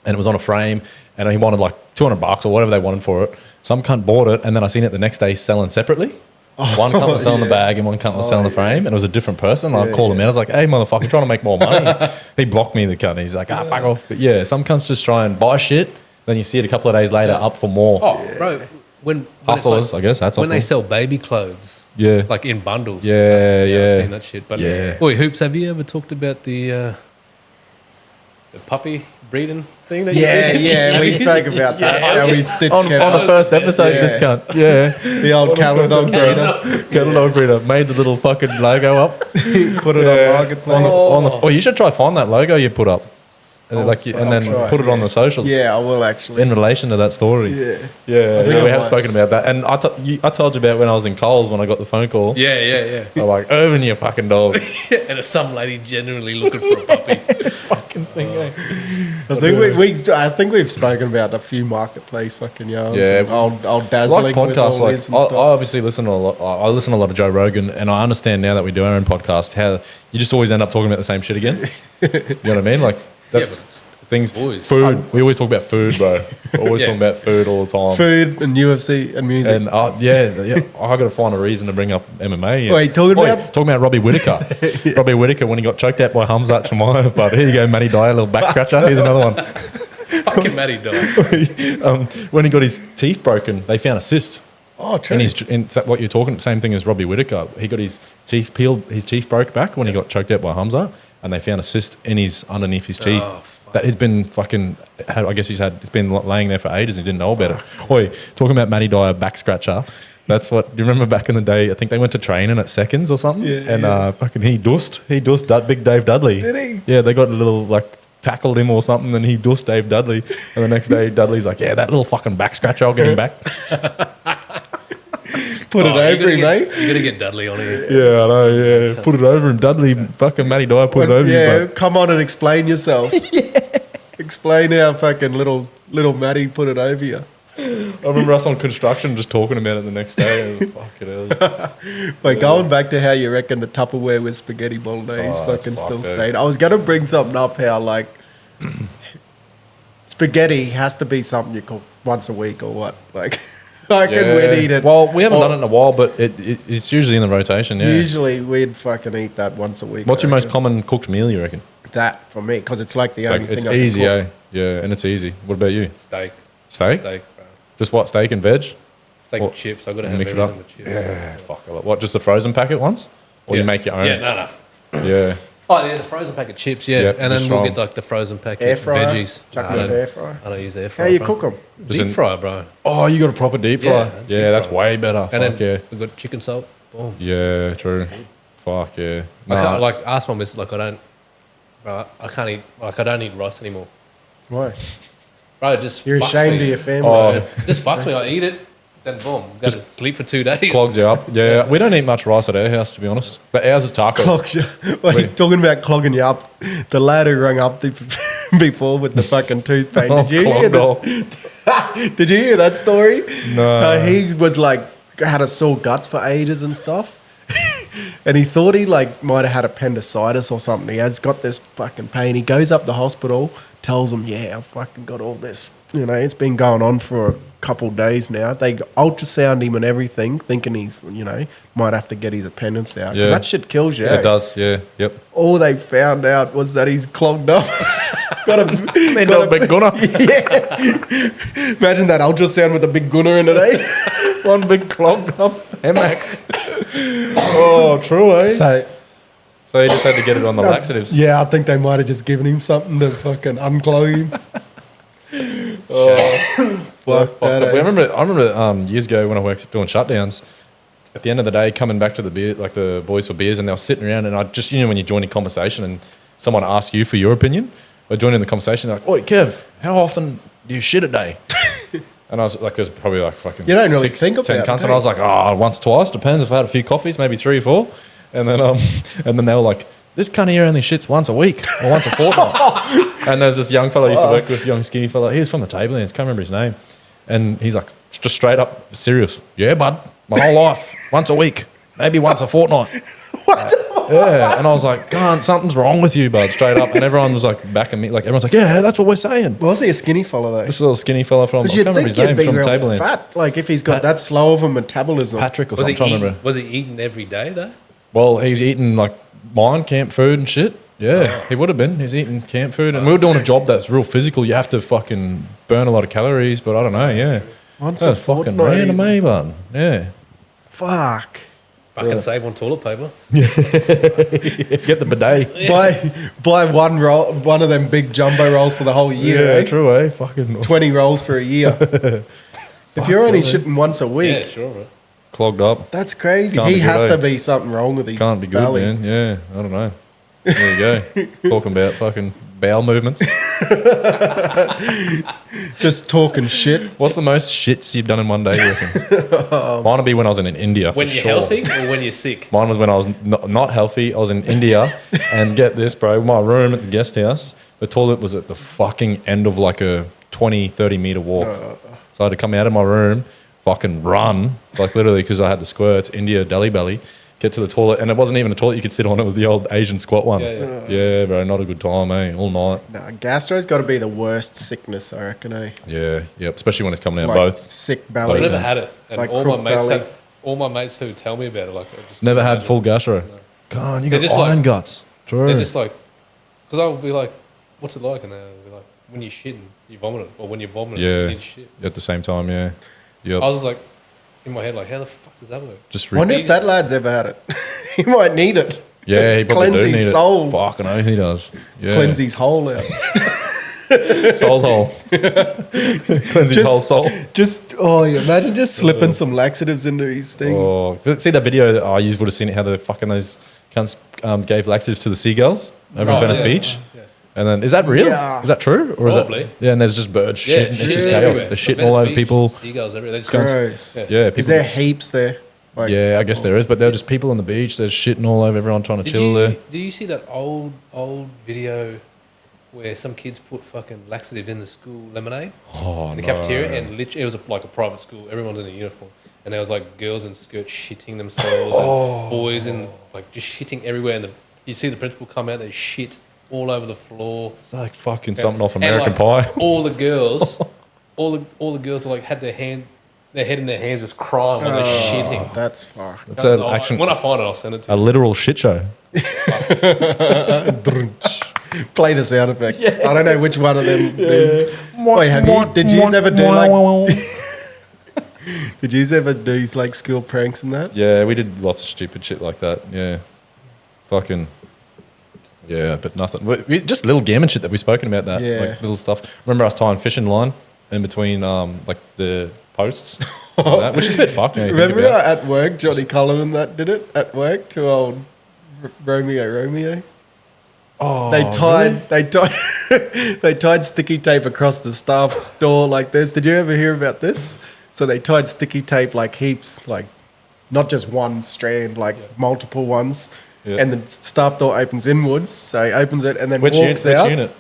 and it was on a frame, and he wanted like $200 or whatever they wanted for it. Some cunt bought it, and then I seen it the next day selling separately. One cunt was selling the bag, and one cunt was selling the frame, and it was a different person. I called him out. I was like, "Hey, motherfucker, I'm trying to make more money." He blocked me, the cunt. He's like, fuck off." But yeah, some cunts just try and buy shit, then you see it a couple of days later up for more. Oh, bro. When it's Hustlers, I guess. That's when they awful. sell baby clothes, Yeah. like in bundles. Yeah, yeah. I've seen that shit. But Yeah. Oi, Hoops, have you ever talked about the puppy breeding thing? That Yeah, you did? yeah, we spoke about that. How we stitched on Kevin. the first episode, Yeah. this cunt. Yeah. The old cattle dog breeder. Cattle dog breeder. Made the little fucking logo up. Put it on Marketplace. Oh, you should try find that logo you put up. And, and then try, put it on the socials. Yeah, I will actually. In relation to that story. Yeah. Yeah, think we I have might. spoken about that. And I told you about when I was in Coles when I got the phone call. Yeah. I'm like, Irvin, you fucking dog. And it's some lady genuinely looking for a puppy. fucking thing, eh? I think we've spoken about a few Marketplace fucking yarns. Yeah. and old Like dazzling with podcasts, all like this I and stuff. obviously listen to a lot. I listen to a lot of Joe Rogan, and I understand now that we do our own podcast how you just always end up talking about the same shit again. You know what I mean? Like that's but it's things. boys. Food. We always talk about food, bro. We're always Yeah. talking about food all the time. Food and UFC and music. And yeah, I got to find a reason to bring up MMA. Yeah. Wait, talking about- Robbie Whittaker. Robbie Whittaker when he got choked out by Hamzat Chimaev. But here you go, Matty Dyer, a little back scratcher. Here's another one. Fucking Matty died. When he got his teeth broken, they found a cyst. Oh, true. And what you're talking, same thing as Robbie Whittaker. He got his teeth peeled, his teeth broke back when he got choked out by Hamza, and they found a cyst in underneath his teeth. That has been fucking. I guess it's been laying there for ages and he didn't know about it. Oi, talking about Matty Dyer back scratcher. That's what. Do you remember back in the day? I think they went to training at seconds or something. Yeah, and fucking he dust Big Dave Dudley. Did he? Yeah, they got a little tackled him or something, and he dust Dave Dudley. And the next day, Dudley's like, "Yeah, that little fucking back scratcher, I'll get him back." Put it Oh, over him, mate. You gotta get Dudley on here. Yeah, I know. Yeah, put it over him, Dudley. Fucking Matty Dyer put it over Yeah, you. come on and explain yourself. Explain how fucking little Matty put it over you. I remember us on construction just talking about it the next day. And fucking hell. Wait, going back to how you reckon the Tupperware with spaghetti bolognese Oh, fucking that's still fucked, stayed. I was going to bring something up how, like, spaghetti has to be something you cook once a week or what? Like, I reckon we'd eat it. Well, we haven't done it in a while, but it's usually in the rotation. Yeah. Usually we'd fucking eat that once a week. What's I your most reckon. common cooked meal? You reckon? That for me, because it's like the only Like, it's thing easy, I can cook. Yeah, and it's easy. What about you? Steak. Steak? Steak, bro. Just what? Steak and veg? Steak Or- and chips. I gotta have Mix it everything up. with chips. Yeah, fuck. What? Just the frozen packet ones? or you make your own. Yeah, no. Yeah. Oh, yeah, the frozen pack of chips, yeah. Yep, and just then we'll throw get like the frozen pack Air of fryer, veggies. chuck I it in don't- air fryer. I don't use air How fryer. you bro. cook them? Just Deep in- fryer, bro. Oh, you got a proper deep fryer. Yeah, Yeah, deep that's fry. way better. And Fuck then yeah. we've got chicken salt. Boom. Yeah, true. Fuck yeah. I Nah, can't, like, ask my missus, like, I can't eat, like, I don't eat rice anymore. Why? Bro, it just You're fucks ashamed me. of your family. Oh. It just fucks me. I eat it, then boom, go to sleep for 2 days. clogs you up. Yeah, we don't eat much rice at our house, to be honest. But ours is tacos. Clogs you. Wait, talking about clogging you up, the lad who rang up before with the fucking tooth pain. Did you hear Clogged that? up. Did you hear that story? No. He was like had a sore guts for ages and stuff. And he thought he like might have had appendicitis or something. He has got this fucking pain. He goes up the hospital, tells them, "Yeah, I fucking got all this. You know, it's been going on for a couple days now." They ultrasound him and everything, thinking he's, you know, might have to get his appendix out. 'Cause Yeah. that shit kills you. eh? It does, yeah. Yep. All they found out was that he's clogged up. got a, They got know big gunner. Imagine that ultrasound with a big gunner in it, eh? One big clogged up MX. Oh, true, eh? So you just had to get it on the laxatives. Yeah, I think they might have just given him something to fucking unclog him. Fuck that. I eh? remember years ago when I worked doing shutdowns. At the end of the day, coming back to the beer, like the boys for beers, and they were sitting around, and I just, you know, when you join a conversation and someone asks you for your opinion, I join in the conversation, they're like, "Oi, Kev, how often do you shit a day?" And I was like, there's probably like fucking You don't really 6, think about 10 it, cunts, do and I was like, once, twice, depends if I had a few coffees, maybe 3 or 4, and then they were like, "This cunt here only shits once a week or once a fortnight." And there's this young fella I used to work with, young skinny fella. He was from the Tablelands, can't remember his name, and he's like, just straight up serious. "Yeah, bud, my whole life, once a week, maybe once a fortnight." Yeah, and I was like, "God, something's wrong with you, bud," straight up. And everyone was like backing me, like everyone's like, "Yeah, that's what we're saying." Was he a skinny fella though? This little skinny fella from, I Because can't you'd remember think his he'd name, be from real Tablelands. fat, like if he's got that slow of a metabolism. Patrick or Was something, he, I'm trying to eating, remember. was he eating every day, though? Well, he's eating like mine, camp food and shit. Yeah, he would have been. He's eating camp food. And we were doing a job that's real physical. You have to fucking burn a lot of calories, but I don't know, yeah. Once That's a fucking fortnight random, even. me, bud. Yeah. Fuck. Fucking save on toilet paper. Get the bidet. Buy one roll, one of them big jumbo rolls for the whole year. Yeah, eh? true, eh? Fucking 20 rolls for a year. If you're only shitting once a week, Yeah, sure, bro. clogged up. that's crazy. Can't He be good, has eh? to be something wrong with his Can't be good, belly. man. Yeah, I don't know. There you go. Talking about fucking bowel movements. Just talking shit. What's the most shits you've done in one day, you reckon? Mine would be when I was in India. When for you're sure. healthy or when you're sick? Mine was when I was not healthy. I was in India, and get this, bro, my room at the guest house, the toilet was at the fucking end of like a 20, 30 meter walk. So I had to come out of my room, fucking run, like literally because I had the squirts, India, Delhi belly, get to the toilet. And it wasn't even a toilet you could sit on, it was the old Asian squat one. Yeah, Yeah, bro, not a good time, eh? All night. Nah, gastro's got to be the worst sickness, I reckon, eh? Yeah, yep. Especially when it's coming out Like both. sick belly. I've Both. never had it. And Like all my crook mates belly. had, all my mates who tell me about it, like, I just Never had imagine. full gastro. God, you They're got just iron like- guts. True. They're just like, because I'll be like, "What's it like?" And they'll be like, "When you're shitting, you vomit it, or when you're vomiting, Yeah. you need shit." At the same time, yeah. Yep. I was just like, in my head, like, "How the fuck does that work?" Just Wonder if that lad's ever had it. He might need it. yeah, he probably Cleanse do his need soul. it. Fucking oath he does. Yeah. Cleanse his hole out. soul's hole. Cleanse his Just- whole soul. Just, yeah, imagine just slipping some laxatives into his thing. Oh, see that video? Oh, you would have seen it. How the fucking those cunts gave laxatives to the seagulls over in Oh, Venice yeah. Beach. And then, is that real? Yeah. Is that true? Or is Probably. that, yeah, and there's just birds Yeah, shitting. It's shit just everywhere. chaos. They're shitting Venice all over Beach, people. Seagulls everywhere. That's Gross. Yeah, Is people. there heaps there? Like, Yeah, I guess there is, but they're just people on the beach. There's shitting all over everyone trying to Did chill there. do you see that old video where some kids put fucking laxative in the school lemonade Oh, in the no. cafeteria, and literally it was like a private school. Everyone's in a uniform, and there was like girls in skirts shitting themselves, and boys in like just shitting everywhere. And you see the principal come out, they shit all over the floor. It's like fucking something off And, American like, Pie. All the girls, all the girls like had their head in their hands, just crying while they're shitting. That's fucked. It's That was- an action, When I find it, I'll send it to a you. literal shit show. Play the sound effect. I don't know which one of them. Wait, did you ever do like? Did you ever do like school pranks and that? Yeah, we did lots of stupid shit like that. Yeah. fucking yeah, but nothing. Just little game and shit that we've spoken about. That Yeah. like little stuff. Remember us tying fishing line in between like the posts, and that, which is a bit fucked. Now you think Remember about. at work, Johnny Cullen that did it at work to old Romeo. Oh, They tied really? they tied sticky tape across the staff door like this. Did you ever hear about this? So they tied sticky tape like heaps, like not just one strand, like multiple ones. Yeah. And the staff door opens inwards, so he opens it and then Which walks unit- out. which unit?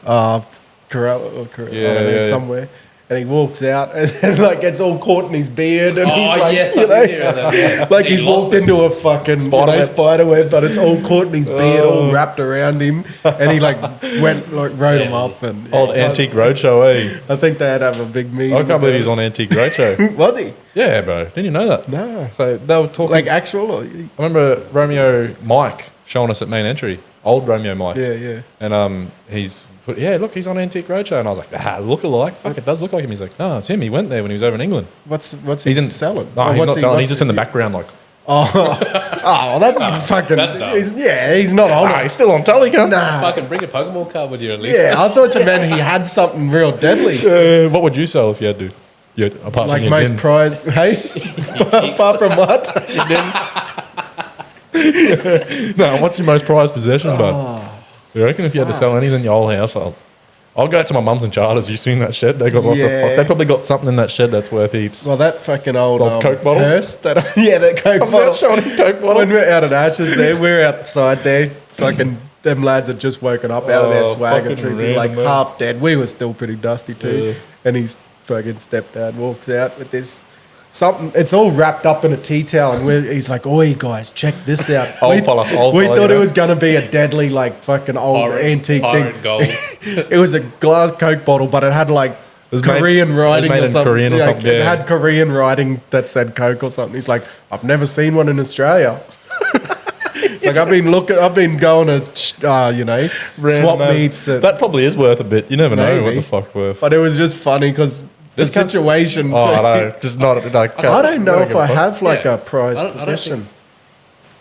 Corral or Corral, Yeah, I don't know, yeah, yeah. somewhere. And he walks out and then like gets all caught in his beard and Oh, he's like, yes, you I know, did hear that. Yeah. like He he's lost walked it. into a fucking Spiderweb. spider-web, but it's all caught in his beard, all wrapped around him, and he like wrote him up. And Old Antique Roadshow, eh? I think they had to have a big meeting. I can't believe he's about on Antique Roadshow. it. Was he? Yeah, bro. Didn't you know that? No. So they were talking. Like actual? Or, I remember Romeo Mike showing us at main entry. Old Romeo Mike. yeah. And he's put, yeah, look, he's on Antique Roadshow. And I was like, look alike. Fuck, it does look like him. He's like, no, it's him. He went there when he was over in England. What's He's he in selling? No, Or he's what's not selling. what's He's just in the background, like. Oh, that's fucking. that's dumb. He's not on it. He's still on tally, cunt. Nah. Fucking bring a Pokemon card with you at least. Yeah, I thought you meant he had something real deadly. What would you sell if you had to? Apart Like from your most gin? prized, hey? Apart from what? No, what's your most prized possession, bud? Oh, You reckon if you had to sell anything in your whole household? I'll go to my mum's and Charters. You seen that shed? They got lots of. Yeah. They probably got something in that shed that's worth heaps. Well, that fucking old Old Coke bottle? hearse that that Coke I'm bottle. not showing his Coke bottle. When we're out at Ashes there, we're outside there. Fucking them lads had just woken up out of their Oh, swagger fucking tree, like random, man. half dead. We were still pretty dusty too. Yeah. And his fucking stepdad walks out with this something. It's all wrapped up in a tea towel, and he's like, "Oi, guys, check this out." Old fella, we you thought it know. was gonna be a deadly, like fucking old antique pirate thing. gold. It was a glass Coke bottle, but it had like was made- Korean it was writing made or in something. Korean or Like, something, It yeah. had Korean writing that said Coke or something. He's like, I've never seen one in Australia. It's like I've been going to swap Random ass- meets. That probably is worth a bit. You never know what Maybe. the fuck worth. But it was just funny because the This can't- situation. Oh, I know. Just not like. I don't know if I have like Yeah. a prized I don't possession. think-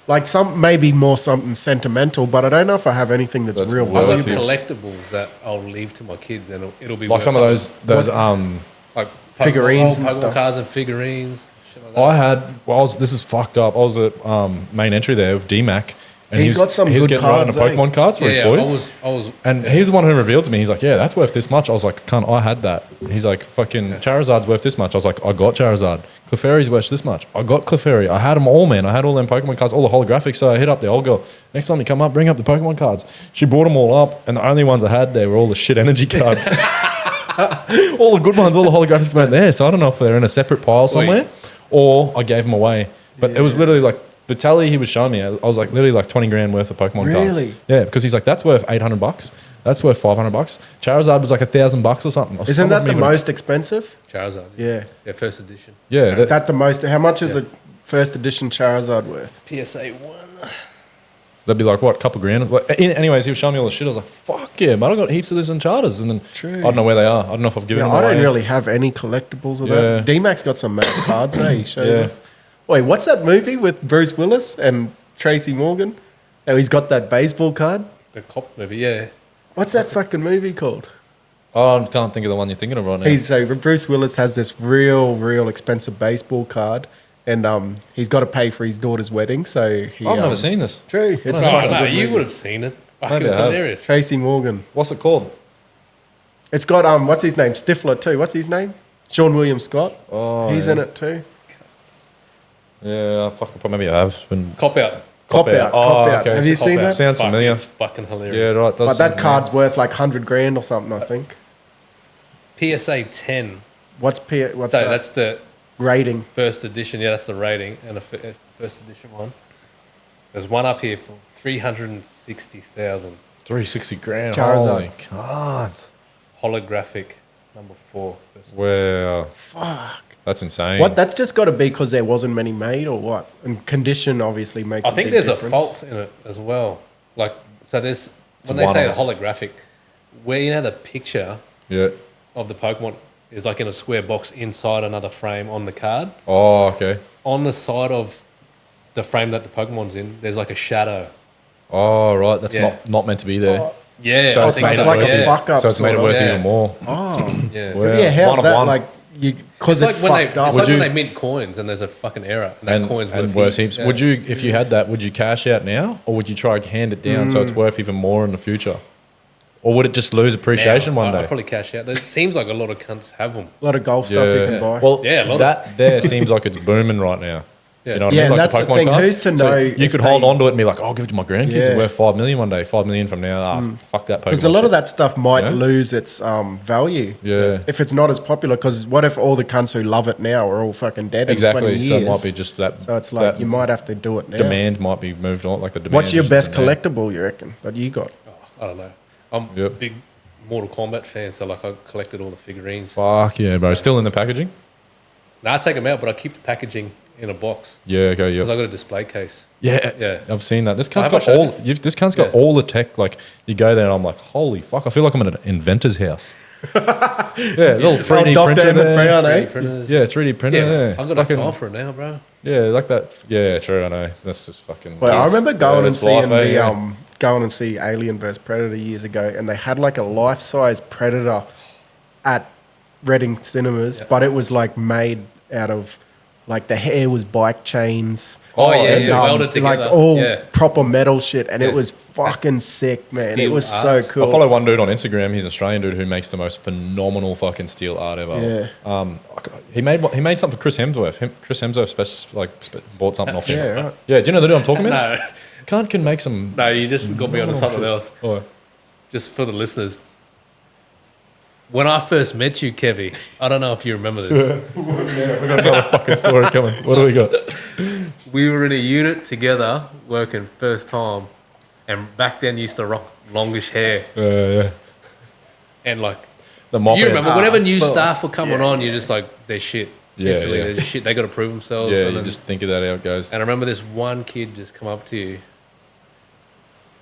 Like maybe more something sentimental, but I don't know if I have anything that's That's real worth I've got Valuable. collectibles that I'll leave to my kids, and it'll be Like worth some of those something. like figurines and Pokemon stuff. cards and figurines. Shit like that. I had. Well, this is fucked up. I was at main entry there with DMAC, and He's got some he was good getting right cards, into Pokemon cards for yeah, his yeah. boys. I was. And he was the one who revealed to me. He's like, "Yeah, that's worth this much." I was like, "Cunt, I had that." He's like, "Fucking Charizard's worth this much." I was like, "I got Charizard." Clefairy's worth this much. I got Clefairy. I had them all, man. I had all them Pokemon cards, all the holographics. So I hit up the old girl. Next time you come up, bring up the Pokemon cards. She brought them all up, and the only ones I had there were all the shit energy cards. All the good ones, all the holographics weren't there. So I don't know if they're in a separate pile somewhere, or I gave them away. But it was literally like the tally he was showing me. I was like literally like 20 grand worth of Pokemon cards. Really? Yeah, because he's like, that's worth $800. That's worth $500. Charizard was like $1,000 or something. Or Isn't some that of the them even- most expensive? Charizard. Yeah. Yeah, first edition. Yeah, That the most? How much is a first edition Charizard worth? PSA 1. that'd be like what, a couple grand. But anyways, he was showing me all the shit. I was like, fuck yeah, but I got heaps of this in charters, and then True. I don't know where they are. I don't know if I've given Yeah, them I don't away. really have any collectibles of that. Yeah. D-Mac's got some mad cards, eh? He shows Yeah. us. Wait, what's that movie with Bruce Willis and Tracy Morgan? Oh, he's got that baseball card. The cop movie, yeah. What's that fucking movie called? Oh, I can't think of the one you're thinking of right now. He's Bruce Willis has this real expensive baseball card, and he's got to pay for his daughter's wedding. So he, I've never seen this. True, it's a Oh, fucking no, good you movie. would have seen it. Fuck, Maybe it was I have. hilarious. Tracy Morgan. What's it called? It's got what's his name? Stifler too. What's his name? Sean William Scott. Oh, he's yeah. in it too. Yeah, fuck, maybe I have. Been Cop Out. Cop Out. Oh, Cop Out. okay. Have you Cop seen Out. that? Sounds Fuck, familiar. it's fucking hilarious. Yeah, right. But that card's worth like $100,000 or something, I think. PSA 10. What's So that? that's the Rating. first edition. Yeah, that's the rating. And a first edition one. There's one up here for 360,000. 360 grand. Charizard. Holy cunt. Holographic number 4. First Wow. Fuck. That's insane. What? That's just got to be because there wasn't many made, or what? And condition obviously makes. I a think big there's difference. a fault in it as well. Like, so there's, when a they say one-off. holographic, where you know the picture Yeah. of the Pokemon is like in a square box inside another frame on the card. Oh, okay. On the side of the frame that the Pokemon's in, there's like a shadow Oh, right. That's Yeah. not meant to be there. Yeah, So I it's think made it's it like worth a it. fuck up. So it's made it sort of. worth Yeah. even more. Yeah. Wow. Yeah, how's One of that? one. Like, because It's it's, like when fucked they, up. it's like Would when you- they mint coins and there's a fucking error and that and, coin's and worth worth heaps. heaps. Would you, if you had that, would you cash out now, or would you try and hand it down so it's worth even more in the future, or would it just lose appreciation one I'd day? probably cash out. It seems like a lot of cunts have them. A lot of golf stuff you can buy. Well, Yeah, a lot of- that there seems like it's booming right now. Yeah. You know what Yeah, I mean? and Like that's the thing. cards. Who's to So know you if could hold they- on to it and be like, "I'll give it to my grandkids. Yeah. It's worth 5 million one day. 5 million from now. Fuck that Pokemon." Because a lot of shit. that stuff might Yeah. lose its value. Yeah. If it's not as popular, because what if all the cunts who love it now are all fucking dead in 20 exactly. years? So it might be just that. So it's like that you might have to do it now. demand might be moved on. Like the demand. What's your is best demand. collectible, you reckon, that you got? I don't know. I'm a Yep. big Mortal Kombat fan, so like I collected all the figurines. Fuck yeah, bro! Still in the packaging? Now I take them out, but I keep the packaging in a box Yeah. Okay. because Yeah. I got a display case. Yeah, Yeah. I've seen that. This cunt's Have I got showed all. This cunt's got Yeah. all the tech. Like you go there, and I'm like, holy fuck! I feel like I'm in an inventor's house. Yeah, little 3D Dr. printer. Emmett there. Brown, eh? 3D printers. Yeah, 3D printer. Yeah, I've got no Fucking- time for it now, bro. Yeah, like that. Yeah, true. I know. That's just fucking. Well, I remember going and that's life, seeing eh? the Yeah. going and see Alien vs Predator years ago, and they had like a life size Predator at Reading Cinemas, but it was like made out of like the hair was bike chains. Oh, yeah, and, yeah, welded like together. all Yeah. proper metal shit, and Yeah. it was fucking sick, man. It Steel was art. so cool. I follow one dude on Instagram. He's an Australian dude who makes the most phenomenal fucking steel art ever. Yeah. He made something for Chris Hemsworth. Chris Hemsworth bought something off him. Yeah, right. Yeah. Do you know the dude I'm talking about? No, Cunt can make some. no, you just got me onto something else. Oh, Just for the listeners. When I first met you, Kevy, I don't know if you remember this. we got another fucking story coming. What do we got? We were in a unit together working first time, and back then used to rock longish hair Yeah. and like The mop. you remember whenever new fuck. staff were coming on, you're just like they're shit. Yeah, Instantly, yeah. they're just shit. They got to prove themselves. Yeah, and you then- just think of that how it goes. And I remember this one kid just come up to you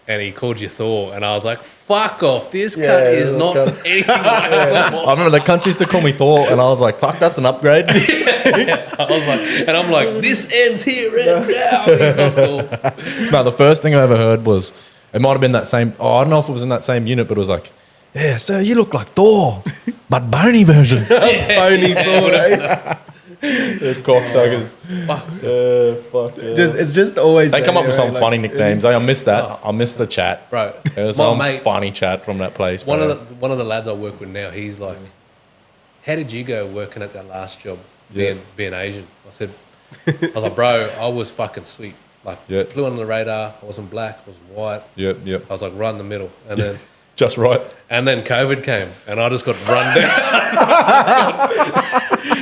and he called you Thor. And I was like, fuck off. This Yeah, cunt is little not cunt. anything like Thor. I remember the cunts used to call me Thor, and I was like, "Fuck, that's an upgrade." I was like, and I'm like, this ends here and now. He's not cool. No, the first thing I ever heard was it might have been that same. Oh, I don't know if it was in that same unit, but it was like, "Yeah, sir, you look like Thor, but bony version." Bony Thor, eh? Cocksuckers. Fuck. Yeah. It's just always They come there, up with eh? some Like, funny nicknames. I miss that. I miss the chat. Right. There was My some mate- funny chat from that place. One bro. of the lads I work with now, he's like, how did you go working at that last job being Asian? I was like, bro, I was fucking sweet. Like, Yeah. flew under the radar. I wasn't black. I wasn't white. Yep. I was like right in the middle. And then Just right. COVID came, and I just got run down.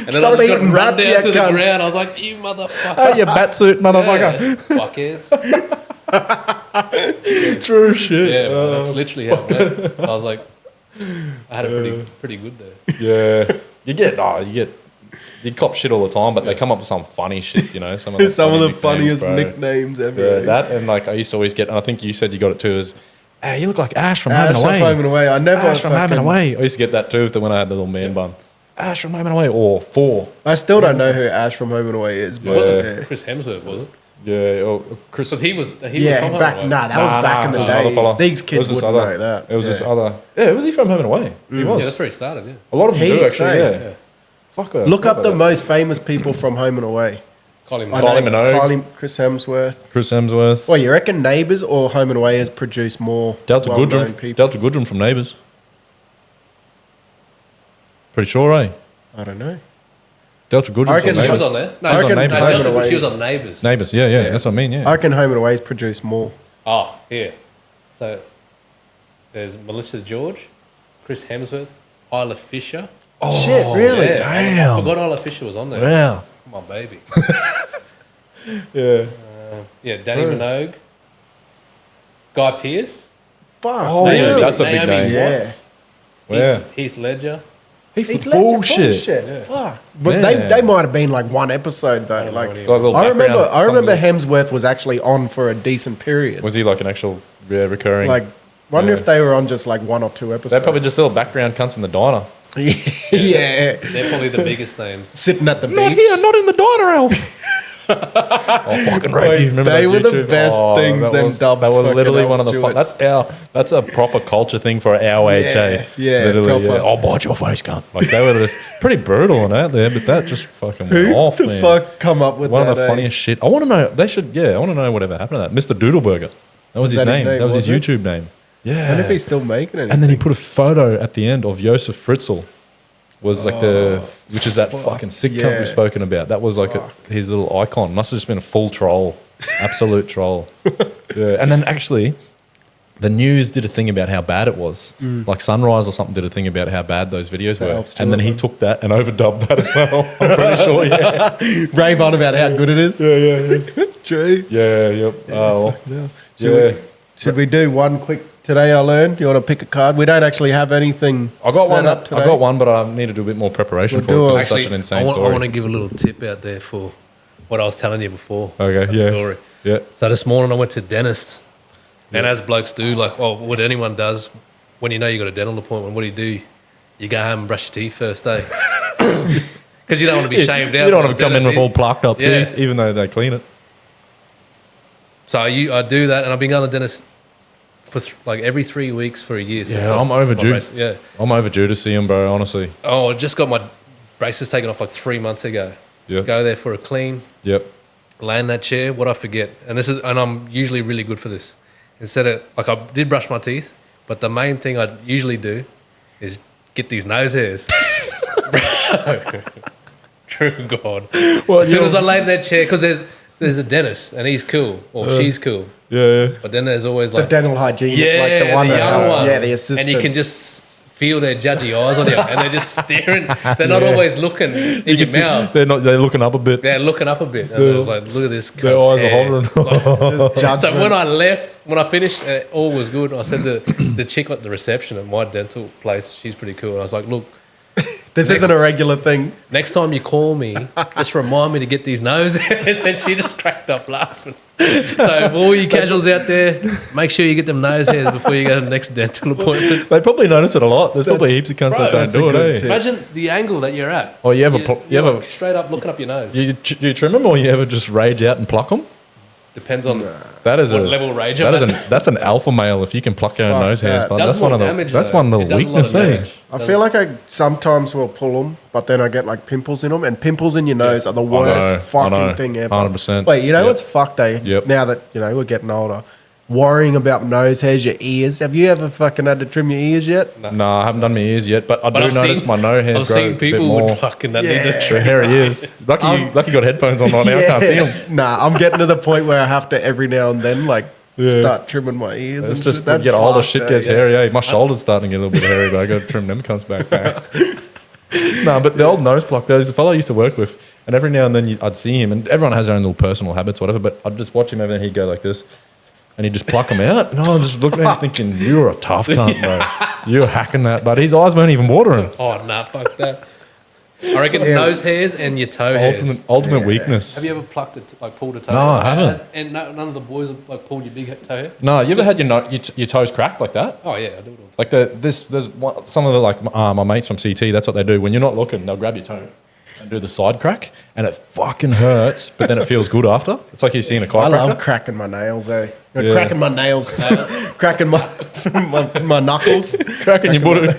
And then Stop I just got eating run rats, down you to the cunt. ground. I was like, you motherfucker. Oh, you batsuit motherfucker. Yeah, fuckheads. True shit. Yeah, well, that's literally how it went. I was like, I had it pretty good there. Yeah. You cop shit all the time, but they come up with some funny shit, you know. Some of the, Some of the funny funniest nicknames, bro. nicknames ever. Yeah, eh? that and like I used to always get, and I think you said you got it too, is, hey, you look like Ash from Ash Home and from Away. Home and Away. I never Ash from Home and fucking- Away. I used to get that too when I had the little man bun. Ash from Home and Away, or Thor. I still don't know who Ash from Home and Away is, but Was Yeah. it Chris Hemsworth, was it? Yeah, or Chris. Because he was yeah, from Home back and Away. nah, that was back in the it was another days. fella. These It kids was this wouldn't other- know that. It was yeah. this other. Yeah, was he from Home and Away? He was. Yeah, that's where he started, yeah. A lot of them He- do actually. same. Yeah. Fuck her. Look up the most famous people from Home and Away. Colin I Kylie know Minogue. Chris Hemsworth. Chris Hemsworth. Well, you reckon Neighbours or Home and Away has produced more Delta well-known Goodrum. people? Delta Goodrum from Neighbours. Pretty sure, eh? I don't know. Delta Goodrum I reckon from She was Neighbours. on there. No, I she was reckon on Neighbours. Home and No, Away she was is- on Neighbours. Neighbours, yeah, that's what I mean, yeah. I reckon Home and Away's produced more. Oh, yeah. So there's Melissa George, Chris Hemsworth, Isla Fisher. Oh, Shit, really? Yeah, damn. I forgot Isla Fisher was on there. Yeah. My baby. Yeah. Yeah, Danny Minogue. Guy Pearce. Fuck. Oh, really? yeah, that's a big name. Yeah. Yeah. Heath Ledger. Heath Heath Ledger, Ledger, bullshit. Fuck. But Yeah. they might have been like one episode though. Like know Like a little I remember background, Hemsworth was actually on for a decent period. Was he like an actual recurring? Like wonder Yeah. if they were on just like one or two they're episodes. probably just little background cunts in the diner. yeah. They're probably the biggest names. Sitting at the Not beach. here, not in the diner, Alf. Oh, fucking rape you. Remember They those were the YouTube? best things, that them dubbed They were fucking literally Al one of the... Stewart. That's a proper culture thing for our age, eh? yeah, Literally, proper. I'll bite your face, cunt. Like, they were just pretty brutal on that there, but that just fucking went Who off, the man. fuck come up with One that? of the funniest shit. I want to know. I want to know whatever happened to that. Mr. Doodleburger. That was his that his name. name, That was his was it? YouTube name. Yeah. And if he's still making it, And then he put a photo at the end of Josef Fritzl. Was like which is that fucking sick cunt yeah. we've spoken about. That was like his little icon. Must have just been a full troll. Absolute troll. Yeah. And then actually, the news did a thing about how bad it was. Like Sunrise or something did a thing about how bad those videos were. Al Stewart And then he one. took that and overdubbed that as well. I'm pretty sure, yeah. rave on about how good it is. Yeah. True. Yeah, yep. Oh, well. Should we do one quick today I learned? You want to pick a card? We don't actually have anything I got set one. up today. I got one, but I need to do a bit more preparation We'll for it do because a- it's such an insane I story. want to give a little tip out there for what I was telling you before. Okay, that yeah. Story. Yeah. So this morning I went to dentist, and as blokes do, like, well, what anyone does, when you know you got a dental appointment, what do? You go home and brush your teeth first, eh? Because you don't want to be shamed out. You don't by want the to come in dentist, with all plucked up Yeah. teeth, even though they clean it. So I do that, and I've been going to the dentist for like every 3 weeks for a year. since I'm my overdue. brace- Yeah. I'm overdue to see him, bro, honestly. Oh, I just got my braces taken off like 3 months ago. Yep. Go there for a clean, Yep. lay in that chair. What I forget, and I'm usually really good for this. Instead of like I did brush my teeth, but the main thing I usually do is get these nose hairs. Bro, true God. As soon as I lay in that chair, because there's a dentist and he's cool or she's cool, Yeah. but then there's always the like dental hygienist, yeah, like the one that young helps. one. Yeah, the assistant. and you can just feel their judgy eyes on you, and they're just staring. They're not always looking in your mouth. They're looking up a bit. They're looking up a bit, and I was like, "Look at this." Their cunt's eyes are hair. hovering. Just judgment. So when I finished, all was good. I said to the chick at the reception at my dental place, she's pretty cool. And I was like, "Look, this isn't a regular thing. next time you call me, just remind me to get these nose hairs." And she just cracked up laughing. So for all you casuals out there, make sure you get them nose hairs before you go to the next dental appointment. They probably notice it a lot. There's probably heaps of cunts that don't that's a do it, good eh? tip. Imagine the angle that you're at. Oh, you ever You're like straight up looking up your nose. you trim them or you ever just rage out and pluck them? Depends on That is what a level rage that I'm is at. that's an alpha male if you can pluck your own Fuck nose hairs. that. But Does that's more one of the damage, that's though. one It little does a lot of weakness, eh? damage. I feel like I sometimes will pull them, but then I get like pimples in them, and pimples in your nose are the worst know, I fucking know. thing ever. 100%. Wait, you know Yep. what's fucked, eh? Yep. Now that we're getting older, worrying about nose hairs, your ears. Have you ever fucking had to trim your ears yet? No, I haven't done my ears yet, but I But do I've notice seen, my nose hairs I've grow seen a bit people more. with fucking that need Yeah. to The trim hairy their ears. Lucky you got headphones on right now. I can't see them. Nah, I'm getting to the point where I have to every now and then start trimming my ears. It's and just shit. That's you get older, fucked, shit eh? gets hairy. Eh? My shoulder's starting to get a little bit hairy, but I got to trim them cunts back. No, but the old nose pluck, there's a fellow I used to work with, and every now and then I'd see him, and everyone has their own little personal habits, whatever, but I'd just watch him every then he'd go like this, and he'd just pluck them out, and I was just looking at him thinking, you're a tough cunt, bro. You're hacking that, but his eyes weren't even watering. Oh, nah, fuck that. I reckon nose hairs and your toe hairs. Ultimate weakness. Have you ever pulled a toe No, hair? I haven't. And none of the boys have pulled your big toe hair? No, you ever had your toes cracked like that? Oh, yeah, I do it all. Like there's some of the my mates from CT. That's what they do. When you're not looking, they'll grab your toe and do the side crack, and it fucking hurts, but then it feels good after. It's like you're seeing a I chiropractor. love cracking my nails, eh? Yeah. Cracking my nails, cracking my knuckles. cracking your booty.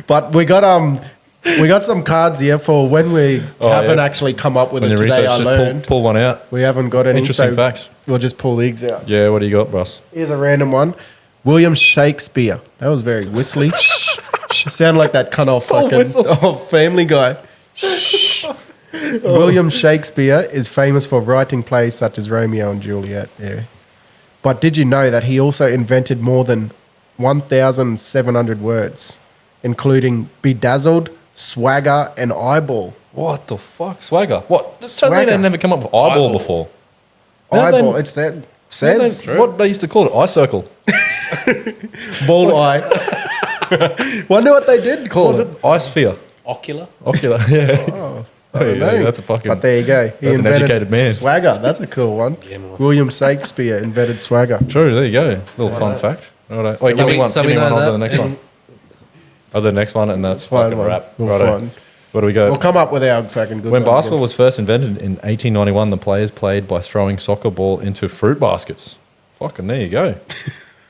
But we got some cards here for when we haven't yeah. actually come up with When it you today. research, I just learned pull one out. we haven't got any. Interesting so facts. We'll just pull these out. Yeah, what do you got, Ross? Here's a random one. William Shakespeare. That was very whistly. Sound like that kind of whistle. fucking Family Guy. William Shakespeare is famous for writing plays such as Romeo and Juliet. Yeah. But did you know that he also invented more than 1,700 words, including bedazzled, swagger, and eyeball? What the fuck? Swagger. What? Totally Swagger. they never come up with eyeball Eyeball. before. No, Eyeball. they- It says What they used to call it? Eye circle. ball eye. Wonder what they did call it. Eye sphere. Ocular? Ocular. Yeah. I don't know. That's a fucking. But there you go. He That's an invented educated man. Swagger. That's a cool one. man. William Shakespeare invented swagger. True. There you go. Little fun fact. Righto. Wait, give me one. so Give we me know one. I'll do that, the next and- one. I'll do the next one, and that's Fine fucking one. wrap. Real Righto. fun. What do we go? We'll come up with our fucking good When ones basketball again. was first invented in 1891, the players played by throwing soccer ball into fruit baskets. Fucking there you go.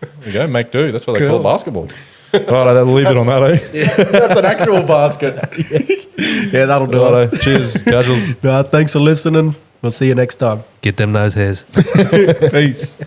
There you go, make do. That's what they call Cool. basketball. Right, I'll leave it on that, eh? That's an actual basket. Yeah, that'll do Righto. us. Cheers, casuals. Thanks for listening. We'll see you next time. Get them nose hairs. Peace.